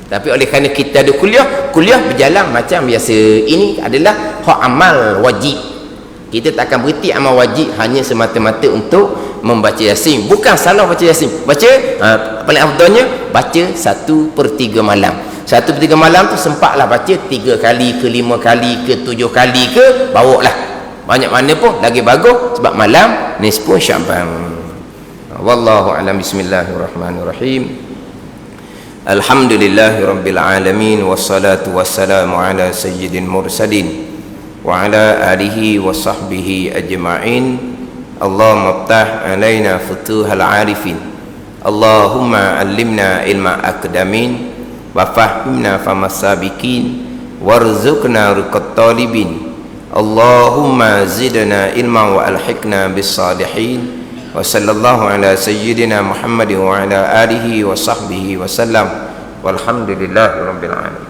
Tapi oleh kerana kita ada kuliah berjalan macam biasa. Ini adalah hak amal wajib. Kita tak akan berhenti amal wajib hanya semata-mata untuk membaca Yasin. Bukan salah baca Yasin. Baca paling afdalnya baca 1/3 malam. 1/3 malam tu sempatlah baca 3 kali ke 5 kali ke 7 kali ke, bawa lah. Banyak mana pun lagi bagus sebab malam nisfu Sya'ban. Wallahu a'lam. Bismillahirrahmanirrahim. Alhamdulillahirabbil alamin wassalatu wassalamu ala sayyidil mursalin wa ala alihi wa sahbihi ajma'in. Allahumma iftah alaina futuhal arifin. Allahumma allimna ilma aqdamin wa fahimna famas sabiqin warzuqna riqat talibin. Allahumma zidna ilma wa alhiqna bis salihin. Wa sallallahu ala sayyidina Muhammadin wa ala alihi wa sahbihi wa sallam. Walhamdulillahi rabbil alamin.